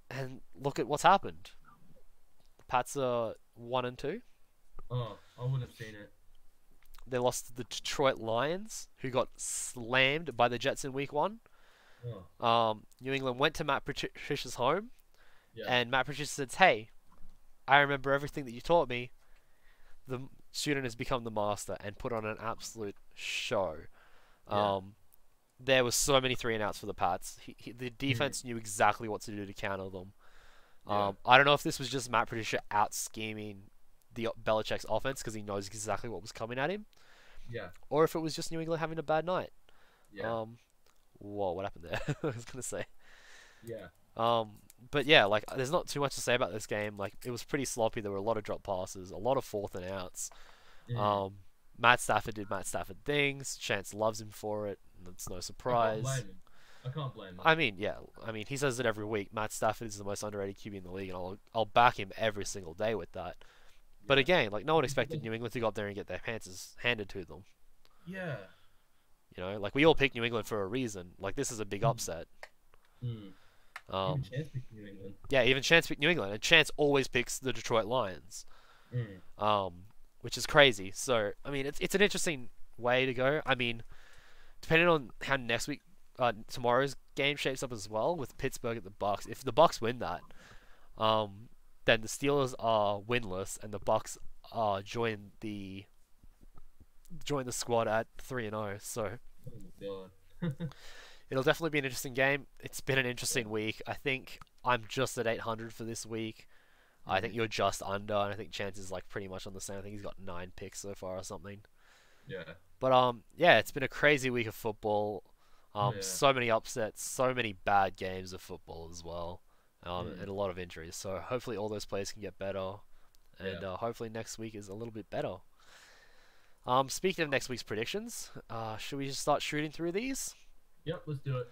and look at what's happened. The Pats are 1-2. Oh, I wouldn't have seen it. They lost to the Detroit Lions, who got slammed by the Jets in week 1. New England went to Matt Patricia's home, and Matt Patricia says, hey, I remember everything that you taught me. The student has become the master and put on an absolute show. There was so many 3-and-outs for the Pats. The defense knew exactly what to do to counter them. I don't know if this was just Matt Patricia out-scheming the Belichick's offense because he knows exactly what was coming at him. Or if it was just New England having a bad night. Whoa, what happened there? I was going to say. But yeah, like, there's not too much to say about this game. Like, it was pretty sloppy. There were a lot of drop passes, a lot of 4th-and-outs. Matt Stafford did Matt Stafford things. Chance loves him for it. It's no surprise. I can't blame him. I mean, yeah. I mean, he says it every week. Matt Stafford is the most underrated QB in the league, and I'll back him every single day with that. But again, like, no one expected New England to go up there and get their pants handed to them. Yeah. You know, like, we all picked New England for a reason. Like, this is a big upset. Even Chance picked New England. Yeah, even Chance picked New England, and Chance always picks the Detroit Lions. Which is crazy. So, I mean, it's an interesting way to go. I mean, depending on how tomorrow's game shapes up as well, with Pittsburgh at the Bucks. If the Bucks win that, then the Steelers are winless, and the Bucks join the squad at 3-0. So, it'll definitely be an interesting game. It's been an interesting week. I think I'm just at 800 for this week. I think you're just under, and I think Chance is like pretty much on the same. I think he's got 9 picks so far or something. But yeah, it's been a crazy week of football. So many upsets, so many bad games of football as well, and a lot of injuries. So hopefully all those players can get better, and hopefully next week is a little bit better. Speaking of next week's predictions, should we just start shooting through these? Yep, let's do it.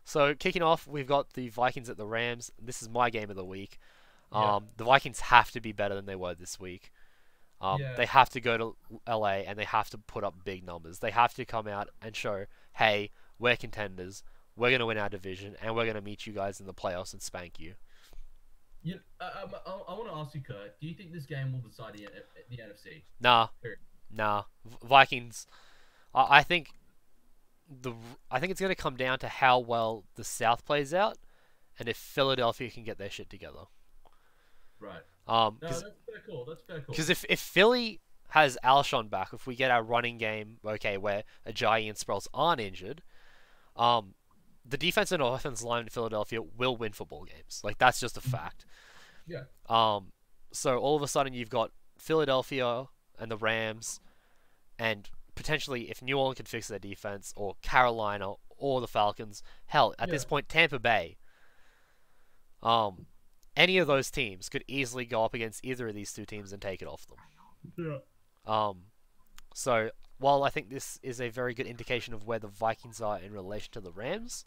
So kicking off, we've got the Vikings at the Rams. This is my game of the week. The Vikings have to be better than they were this week. They have to go to LA and they have to put up big numbers. They have to come out and show, hey, we're contenders. We're going to win our division and we're going to meet you guys in the playoffs and spank you. I want to ask you, Kurt, do you think this game will decide the NFC? Nah. Vikings. I think it's going to come down to how well the South plays out and if Philadelphia can get their shit together. Right. No, that's fair call. That's fair call. Because if Philly has Alshon back, if we get our running game, okay, where Ajayi and Sproles aren't injured, the defense and offense line in Philadelphia will win football games. Like, that's just a fact. Yeah. So all of a sudden you've got Philadelphia and the Rams, and potentially if New Orleans can fix their defense, or Carolina, or the Falcons, hell, at this point, Tampa Bay. Any of those teams could easily go up against either of these two teams and take it off them. Yeah. So while I think this is a very good indication of where the Vikings are in relation to the Rams,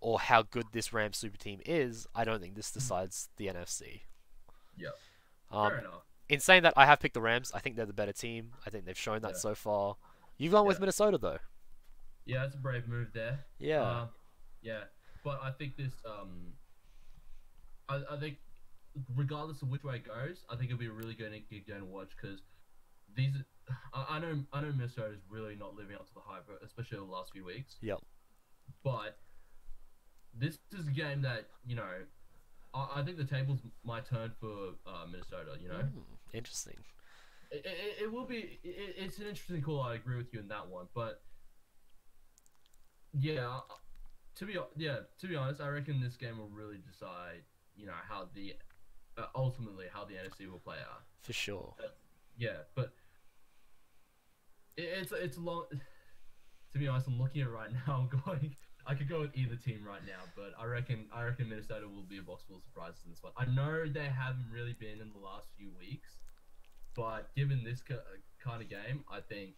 or how good this Rams super team is, I don't think this decides the NFC. Yeah. Fair enough. In saying that, I have picked the Rams. I think they're the better team. I think they've shown that so far. You've gone with Minnesota, though. Yeah, that's a brave move there. Yeah. Yeah. but I think this I think regardless of which way it goes, I think it'll be a really good game to watch because these I know Minnesota is really not living up to the hype, especially the last few weeks. Yep. But this is a game that I think the tables might turn for Minnesota. Interesting. It will be. It's an interesting call. I agree with you in that one, but yeah, to be honest, I reckon this game will really decide how the ultimately how the NFC will play out. For sure. Yeah, but it's a long. To be honest, I'm looking at it right now. I'm going. I could go with either team right now, but I reckon Minnesota will be a box full of surprises in this one. I know they haven't really been in the last few weeks, but given this kind of game, I think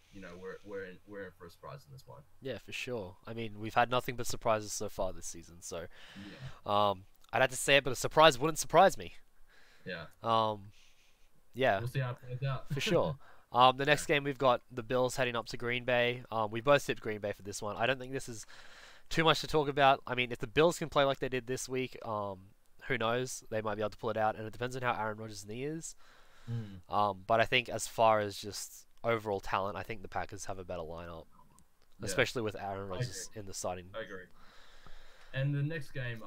we're in for a surprise in this one. Yeah, for sure. I mean, we've had nothing but surprises so far this season, so Yeah, I'd have to say it, but a surprise wouldn't surprise me. yeah. Yeah, We'll see how it plays out. for sure. The next game we've got the Bills heading up to Green Bay. We both tipped Green Bay for this one. I don't think this is too much to talk about. I mean, if the Bills can play like they did this week, who knows? They might be able to pull it out, and it depends on how Aaron Rodgers' knee is. But I think as far as just overall talent, I think the Packers have a better lineup, Yeah, especially with Aaron Rodgers in the starting. I agree. And the next game,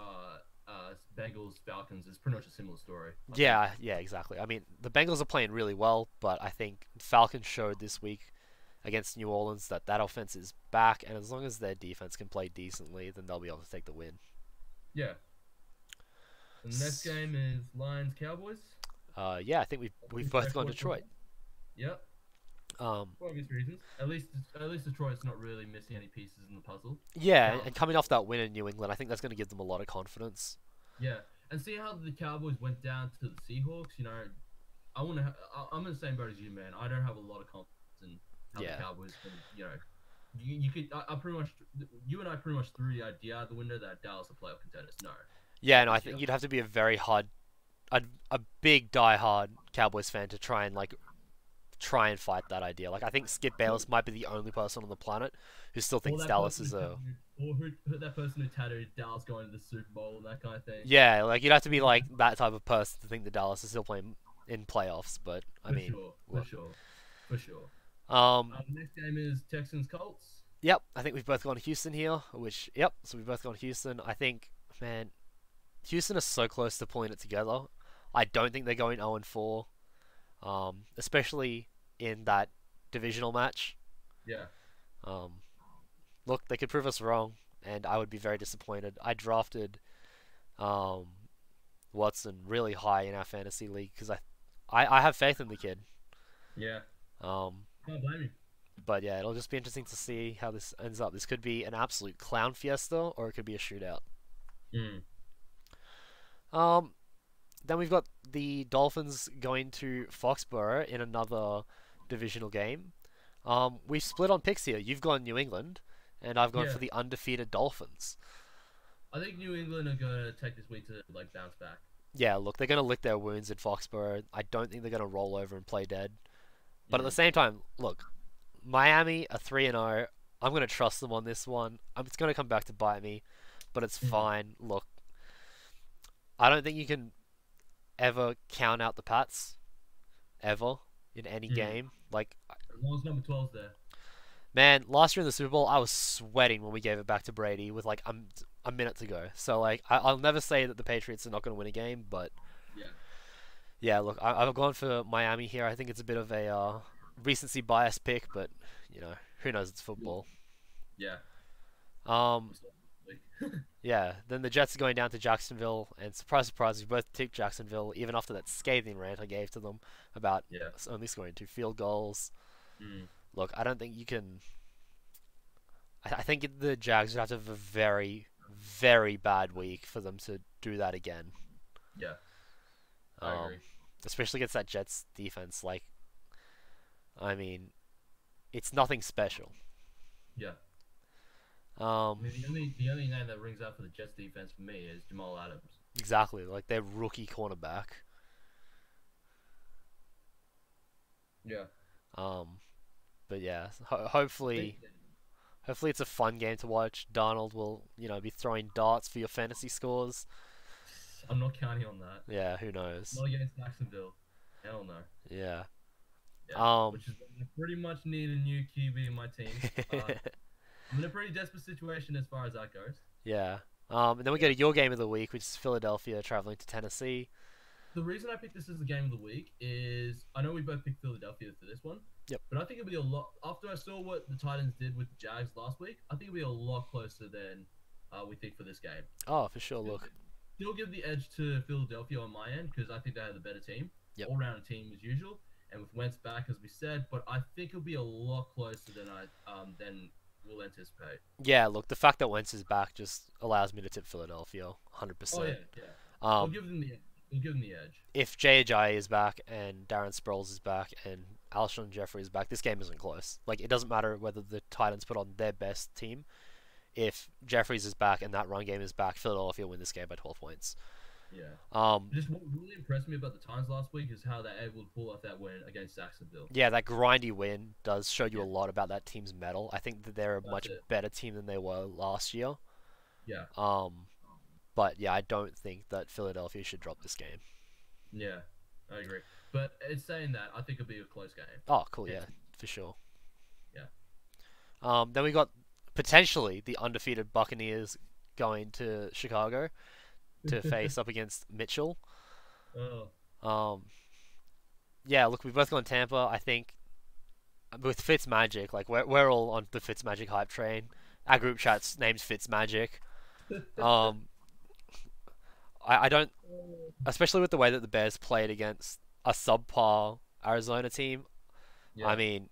Bengals Falcons is pretty much a similar story. Yeah, exactly. I mean, the Bengals are playing really well, but I think Falcons showed this week against New Orleans that offense is back, and as long as their defense can play decently, then they'll be able to take the win. Yeah. And the next game is Lions Cowboys. Yeah, I think we've both gone Detroit. Yep. For obvious reasons. At least Detroit's not really missing any pieces in the puzzle. Yeah, and coming off that win in New England, I think that's going to give them a lot of confidence. Yeah, and see how the Cowboys went down to the Seahawks. I'm in the same boat as you, man. I don't have a lot of confidence in how the Cowboys can. You could. I pretty much. You and I pretty much threw the idea out the window that Dallas are playoff contenders. No. Yeah, no, I think you'd have to be a big diehard Cowboys fan to try and fight that idea. Like, I think Skip Bayless might be the only person on the planet who still thinks Dallas is a... Or who that person who tattooed Dallas going to the Super Bowl and that kind of thing. Yeah, like, you'd have to be like that type of person to think that Dallas is still playing in playoffs, but, For sure. The next game is Texans-Colts. Yep, I think we've both gone Houston here, so we've both gone Houston. I think, man, Houston is so close to pulling it together. I don't think they're going 0-4. Especially in that divisional match. Yeah. Look, they could prove us wrong, and I would be very disappointed. I drafted Watson really high in our fantasy league because I have faith in the kid. Yeah. Can't blame you. But yeah, it'll just be interesting to see how this ends up. This could be an absolute clown fiesta, or it could be a shootout. Then we've got the Dolphins going to Foxborough in another divisional game. We've split on picks here. You've gone New England, and I've gone for the undefeated Dolphins. I think New England are going to take this week to bounce back. Yeah, look, they're going to lick their wounds in Foxborough. I don't think they're going to roll over and play dead. But at the same time, look, Miami are 3-0. I'm going to trust them on this one. It's going to come back to bite me, but it's fine. Look, I don't think you can ever count out the Pats, ever, in any game. Like, as long as number 12's there. Man, last year in the Super Bowl, I was sweating when we gave it back to Brady with like a minute to go. So like, I'll never say that the Patriots are not going to win a game, but yeah. Look, I've gone for Miami here. I think it's a bit of a recency bias pick, but who knows? It's football. Yeah. Yeah. Then the Jets are going down to Jacksonville, and surprise, surprise, we both tipped Jacksonville, even after that scathing rant I gave to them about only scoring 2 field goals. Look, I don't think you can. I think the Jags would have to have a very, very bad week for them to do that again. Yeah. I agree. Especially against that Jets defense. Like, I mean, it's nothing special. Yeah. I mean, the only name that rings out for the Jets defense for me is Jamal Adams. Exactly, like their rookie cornerback. Yeah. But yeah, hopefully Hopefully, it's a fun game to watch. Darnold will, be throwing darts for your fantasy scores. I'm not counting on that. Yeah, who knows? Not against Jacksonville. Hell no. Yeah. Yeah, Um. which is why I pretty much need a new QB in my team. I'm in a pretty desperate situation as far as that goes. Yeah. And then we go to your game of the week, which is Philadelphia traveling to Tennessee. The reason I picked this as the game of the week is I know we both picked Philadelphia for this one. Yep. But I think it'll be a lot after I saw what the Titans did with the Jags last week. I think it'll be a lot closer than we think for this game. Oh, for sure. Look. Still give the edge to Philadelphia on my end because I think they have the better team, Yep. all-round team as usual, and with Wentz back as we said. But I think it'll be a lot closer than than we'll anticipate. Yeah. Look, the fact that Wentz is back just allows me to tip Philadelphia, 100%. Oh yeah, yeah. We'll give them the edge. We'll give them the edge. If J.J. is back and Darren Sproles is back and Alshon Jeffrey is back, this game isn't close. Like, it doesn't matter whether the Titans put on their best team. If Jeffries is back and that run game is back, Philadelphia win this game by 12 points. Yeah. Just what really impressed me about the Titans last week is how they're able to pull off that win against Jacksonville. Yeah, that grindy win does show you a lot about that team's mettle. I think that they're a much better team than they were last year. Yeah. But yeah, I don't think that Philadelphia should drop this game. Yeah, I agree. But it's saying that, I think it'll be a close game. Oh, cool, yeah, for sure. Yeah. Then we got potentially the undefeated Buccaneers going to Chicago to face up against Mitchell. Oh. Yeah, look, we've both gone Tampa. I think with Fitzmagic, like we're all on the Fitzmagic hype train. Our group chat's named Fitzmagic. I don't, especially with the way that the Bears played against a subpar Arizona team. Yeah. I mean,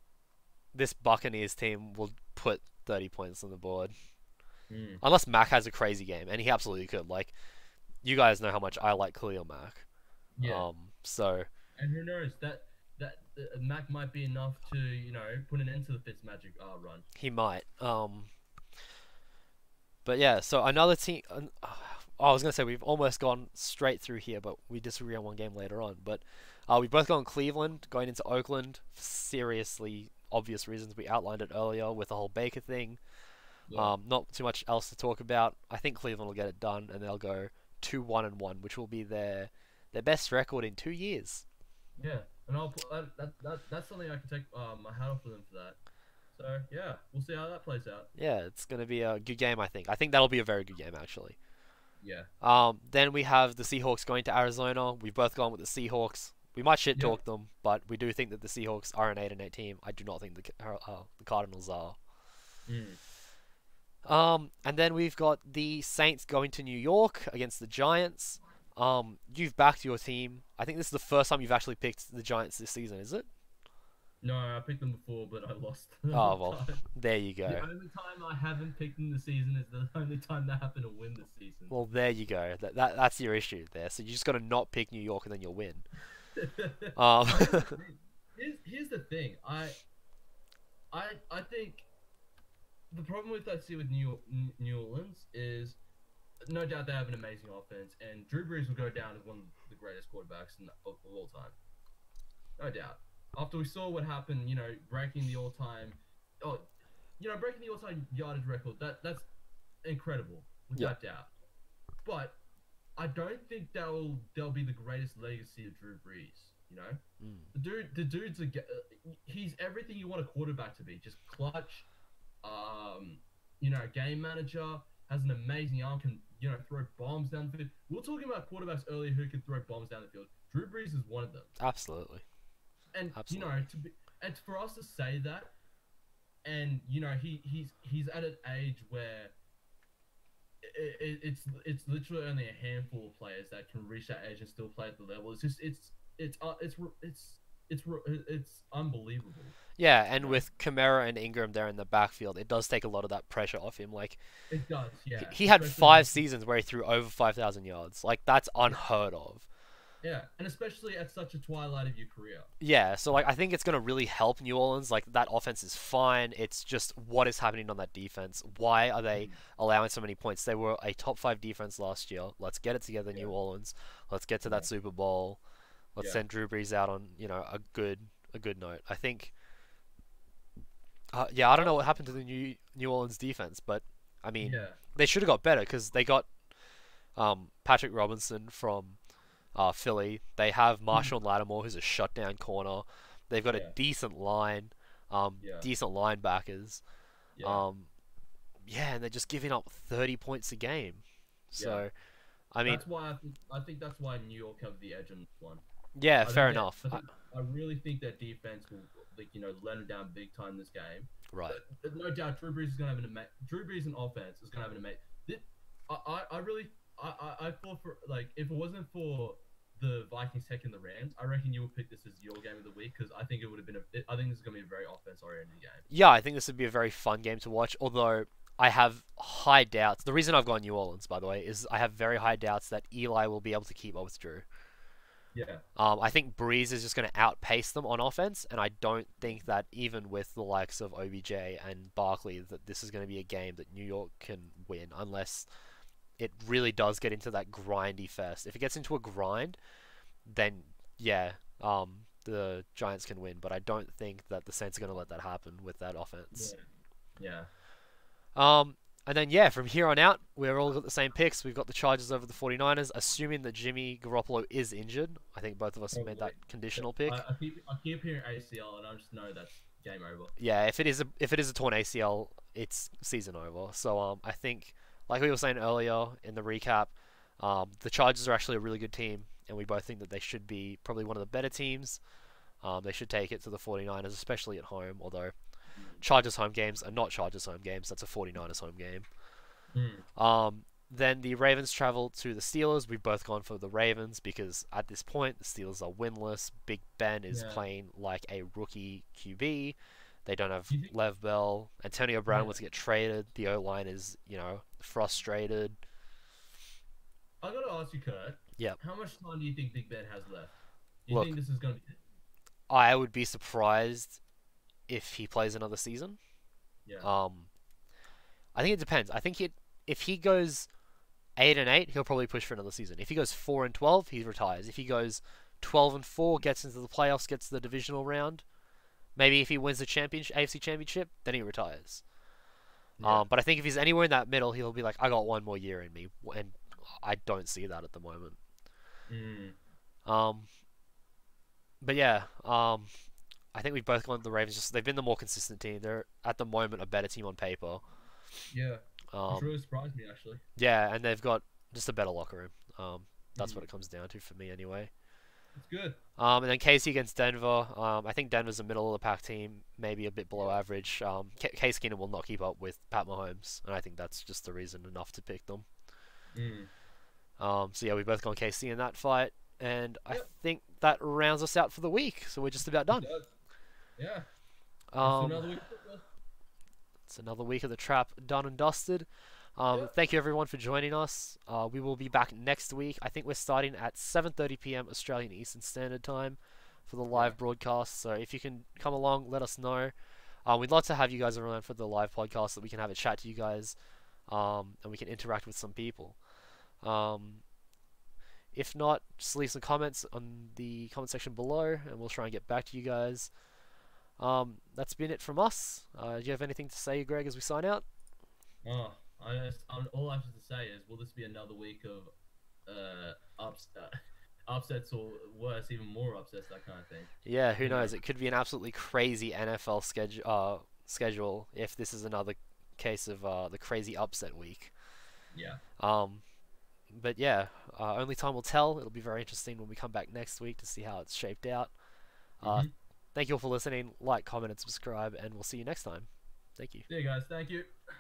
this Buccaneers team will put 30 points on the board. Unless Mac has a crazy game, and he absolutely could. Like, you guys know how much I like Khalil Mack. Yeah. So. And who knows, that Mac might be enough to, put an end to the Fitzmagic run. He might. But yeah, so another team. I was gonna say we've almost gone straight through here, but we disagree on one game later on. But we've both gone Cleveland, going into Oakland for seriously obvious reasons. We outlined it earlier with the whole Baker thing. Yeah. Not too much else to talk about. I think Cleveland will get it done, and they'll go 2-1-1, which will be their best record in 2 years. Yeah, and that's something I can take my hat off for them for that. So yeah, we'll see how that plays out. Yeah, it's gonna be a good game. I think that'll be a very good game actually. Yeah. Then we have the Seahawks going to Arizona. We've both gone with the Seahawks. We might shit talk them, but we do think that the Seahawks are an 8-8 team. I do not think the Cardinals are. And then we've got the Saints going to New York against the Giants. You've backed your team. I think this is the first time you've actually picked the Giants this season, is it? No, I picked them before, but I lost. Oh, well, there you go. The only time I haven't picked them this season is the only time they happen to win this season. Well, there you go. That's your issue there. So you just got to not pick New York and then you'll win. Here's the thing. I think the problem with New Orleans is no doubt they have an amazing offense, and Drew Brees will go down as one of the greatest quarterbacks of all time. No doubt. After we saw what happened, breaking the all-time yardage record, that's incredible, without doubt. But I don't think they'll be the greatest legacy of Drew Brees. The dude's he's everything you want a quarterback to be. Just clutch, game manager, has an amazing arm, can throw bombs down the field. We were talking about quarterbacks earlier who can throw bombs down the field. Drew Brees is one of them. Absolutely. And Absolutely. and for us to say that, and he's at an age where it's literally only a handful of players that can reach that age and still play at the level. It's just it's unbelievable. Yeah, and with Kamara and Ingram there in the backfield, it does take a lot of that pressure off him. Like, it does, yeah. He had 5 seasons where he threw over 5,000 yards. Like, that's unheard of. Yeah, and especially at such a twilight of your career. Yeah, so like I think it's gonna really help New Orleans. Like, that offense is fine. It's just what is happening on that defense. Why are they allowing so many points? They were a top 5 defense last year. Let's get it together, New Orleans. Let's get to that Super Bowl. Let's send Drew Brees out on a good note. I think Yeah, I don't know what happened to the New Orleans defense, but I mean, Yeah. they should have got better because they got Patrick Robinson from Philly. They have Mm. Marshall Lattimore, who's a shutdown corner. They've got a Yeah. decent line, Yeah. decent linebackers. Yeah. Um, yeah, and they're just giving up 30 points a game. Yeah. So, I mean, That's why I think that's why New York have the edge on this one. yeah, I fair think that enough. I really think that defense will let them down big time this game. Right. But no doubt Drew Brees is gonna have an Drew Brees and offense is gonna have an amazing. I really I thought for like if it wasn't for the Vikings taking the Rams, I reckon you would pick this as your game of the week because I think it would have been I think this is gonna be a very offense oriented game. Yeah, I think this would be a very fun game to watch, although I have high doubts. The reason I've gone New Orleans, by the way, is I have very high doubts that Eli will be able to keep up with Drew. Yeah. I think Breeze is just going to outpace them on offense, and I don't think that even with the likes of OBJ and Barkley, that this is going to be a game that New York can win unless it really does get into that grindy fest. If it gets into a grind, then yeah, the Giants can win, but I don't think that the Saints are going to let that happen with that offense. Yeah. And then, yeah, from here on out, we're all got the same picks. We've got the Chargers over the 49ers, assuming that Jimmy Garoppolo is injured. I think both of us made that conditional pick. I keep hearing ACL, and I just know that's game over. Yeah, if it is a torn ACL, it's season over. So I think, like we were saying earlier in the recap, the Chargers are actually a really good team, and we both think that they should be probably one of the better teams. They should take it to the 49ers, especially at home, although Chargers home games are not Chargers home games. That's a 49ers home game. Then the Ravens travel to the Steelers. We've both gone for the Ravens because at this point the Steelers are winless. Big Ben is playing like a rookie QB. They don't have Lev Bell. Antonio Brown wants to get traded. The O-line is, frustrated. I gotta ask you, Kurt. Yep. How much time do you think Big Ben has left? Do you Look, think this is gonna be it? I would be surprised if he plays another season. Yeah. I think it depends. I think if he goes 8-8, he'll probably push for another season. If he goes 4-12, he retires. If he goes 12-4, gets into the playoffs, gets to the divisional round, maybe if he wins the AFC Championship, then he retires. Yeah. But I think if he's anywhere in that middle, he'll be like, I got one more year in me, and I don't see that at the moment. But yeah, I think we've both gone the Ravens. Just they've been the more consistent team. They're at the moment a better team on paper. Yeah. It's really surprised me actually. Yeah, and they've got just a better locker room. That's what it comes down to for me anyway. It's good. And then KC against Denver. I think Denver's a middle of the pack team, maybe a bit below average. Case Keenum will not keep up with Pat Mahomes, and I think that's just the reason enough to pick them. So yeah, we both gone KC in that fight, and I think that rounds us out for the week. So we're just about done. Yeah. Another week. It's another week of the trap done and dusted. Thank you everyone for joining us. We will be back next week. I think we're starting at 7:30 p.m. Australian Eastern Standard Time for the live broadcast. So if you can come along, let us know. We'd love to have you guys around for the live podcast so that we can have a chat to you guys, and we can interact with some people. If not, just leave some comments on the comment section below, and we'll try and get back to you guys. That's been it from us. Do you have anything to say, Greg, as we sign out? All I have to say is, will this be another week of upsets or worse, even more upsets, that kind of thing? Yeah, who knows? It could be an absolutely crazy NFL schedule if this is another case of the crazy upset week. Yeah. But yeah, only time will tell. It'll be very interesting when we come back next week to see how it's shaped out. Thank you all for listening. Like, comment, and subscribe, and we'll see you next time. Thank you. See you guys. Thank you.